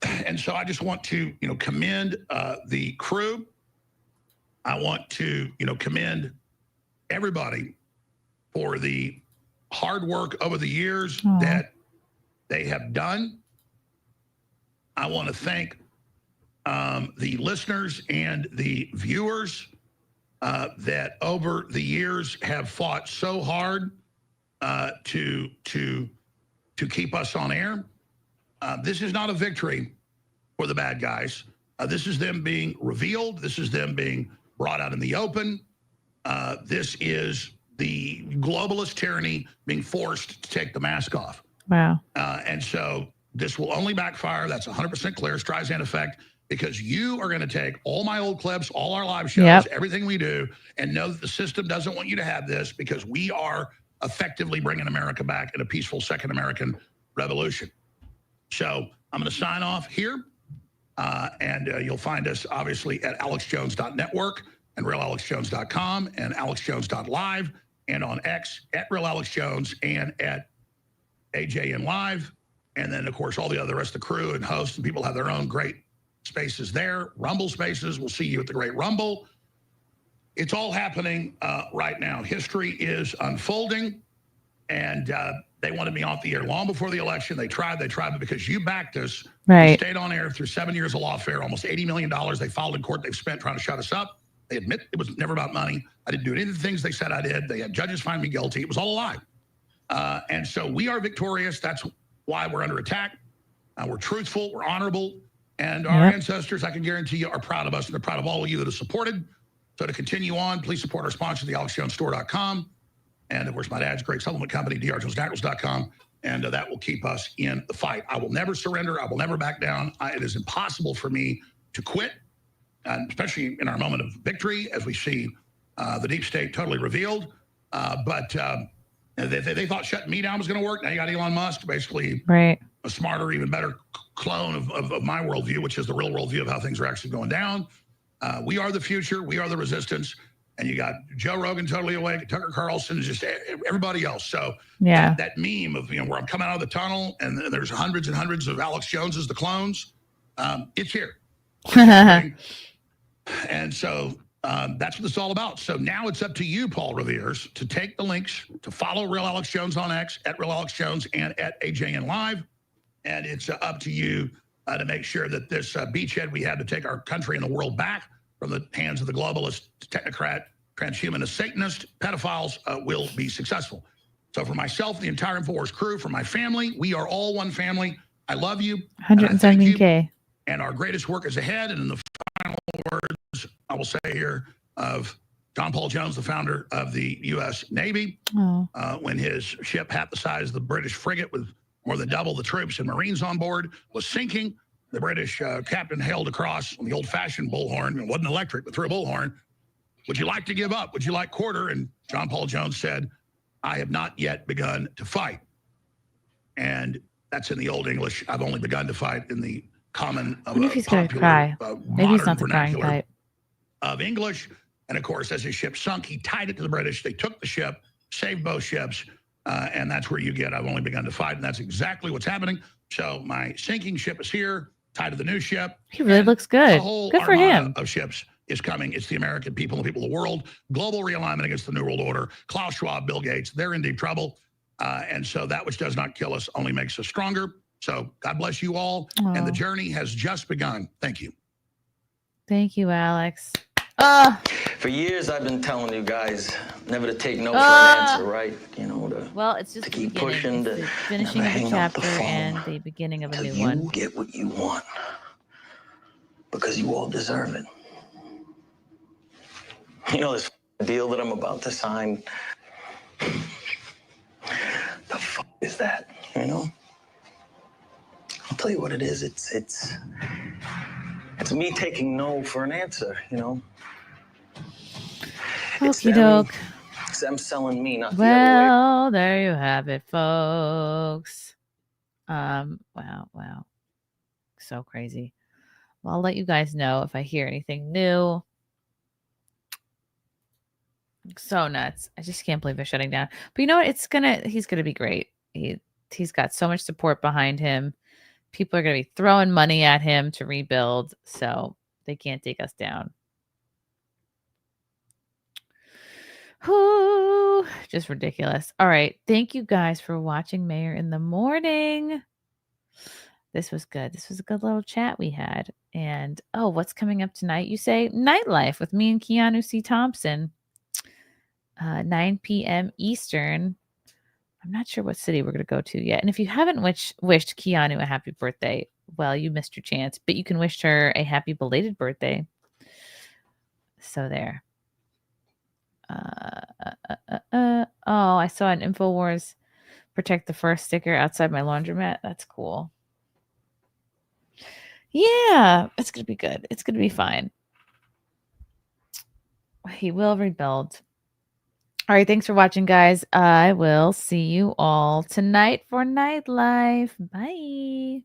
And so I just want to, commend the crew. I want to, commend everybody for the hard work over the years that they have done. I want to thank the listeners and the viewers that over the years have fought so hard to keep us on air. This is not a victory for the bad guys. This is them being revealed. This is them being brought out in the open. This is the globalist tyranny being forced to take the mask off. Wow. And so this will only backfire. That's 100% clear. Streisand effect. Because you are going to take all my old clips, all our live shows, everything we do, and know that the system doesn't want you to have this because we are effectively bringing America back in a peaceful second American revolution. So I'm going to sign off here, and you'll find us obviously at alexjones.network and realalexjones.com and alexjones.live and on X at realalexjones and at AJN Live. And then, of course, all the rest of the crew and hosts and people have their own great spaces there, Rumble spaces. We'll see you at the Great Rumble. It's all happening right now. History is unfolding, and they wanted me off the air long before the election. They tried, but because you backed us, we stayed on air through 7 years of lawfare, almost $80 million they filed in court they've spent trying to shut us up. They admit it was never about money. I didn't do any of the things they said I did. They had judges find me guilty. It was all a lie. And so we are victorious. That's why we're under attack. We're truthful. We're honorable. And our ancestors, I can guarantee you, are proud of us, and they're proud of all of you that have supported. So to continue on, please support our sponsor, thealexjonesstore.com. And, of course, my dad's great supplement company, drjonesnaturals.com. And that will keep us in the fight. I will never surrender. I will never back down. It is impossible for me to quit, and especially in our moment of victory as we see the deep state totally revealed. But they thought shutting me down was going to work. Now you got Elon Musk, basically a smarter, even better clone of my worldview, which is the real worldview of how things are actually going down. We are the future. We are the resistance. And you got Joe Rogan totally awake, Tucker Carlson, just everybody else. So that meme of, where I'm coming out of the tunnel and there's hundreds and hundreds of Alex Joneses, the clones, it's here. And so that's what it's all about. So now it's up to you, Paul Revere's, to take the links, to follow Real Alex Jones on X, at Real Alex Jones and at AJN Live. And it's up to you to make sure that this beachhead we had to take our country and the world back from the hands of the globalist, technocrat, transhumanist, Satanist, pedophiles will be successful. So for myself, the entire InfoWars crew, for my family, we are all one family. I love you. 170K. And our greatest work is ahead. And in the final words, I will say here, of John Paul Jones, the founder of the U.S. Navy, when his ship, half the size of the British frigate with more than double the troops and Marines on board, was sinking, the British captain hailed across on the old-fashioned bullhorn. It wasn't electric, but through a bullhorn. Would you like to give up? Would you like quarter? And John Paul Jones said, I have not yet begun to fight. And that's in the old English. I've only begun to fight in the common, I wonder if he's going to cry. Maybe he's not the crying type. Of English. And of course, as his ship sunk, he tied it to the British. They took the ship, saved both ships. And that's where you get, I've only begun to fight. And that's exactly what's happening. So my sinking ship is here, tied to the new ship. He really looks good. The whole good for him. Of ships is coming. It's the American people, the people of the world. Global realignment against the New World Order. Klaus Schwab, Bill Gates, they're in deep trouble. And so that which does not kill us only makes us stronger. So God bless you all. And the journey has just begun. Thank you. Thank you, Alex. For years, I've been telling you guys never to take no for an answer, right? Well, it's just to keep pushing, the finishing of a chapter and the beginning of a new one. You get what you want because you all deserve it. This deal that I'm about to sign. The fuck is that? I'll tell you what it is. It's me taking no for an answer. Okie doke. It's them selling me, not the well, there you have it, folks. Wow. So crazy. Well, I'll let you guys know if I hear anything new. So nuts. I just can't believe they're shutting down. But you know what? He's gonna be great. He's got so much support behind him. People are gonna be throwing money at him to rebuild. So they can't take us down. Whoo, just ridiculous. All right. Thank you guys for watching Mayor in the Morning. This was good. This was a good little chat we had. And what's coming up tonight? You say Nightlife with me and Keanu C. Thompson. 9 p.m. Eastern. I'm not sure what city we're going to go to yet. And if you haven't wished Keanu a happy birthday, well, you missed your chance. But you can wish her a happy belated birthday. So there. I saw an InfoWars Protect the First sticker outside my laundromat. That's cool. Yeah, it's going to be good. It's going to be fine. He will rebuild. All right, thanks for watching, guys. I will see you all tonight for Nightlife. Bye.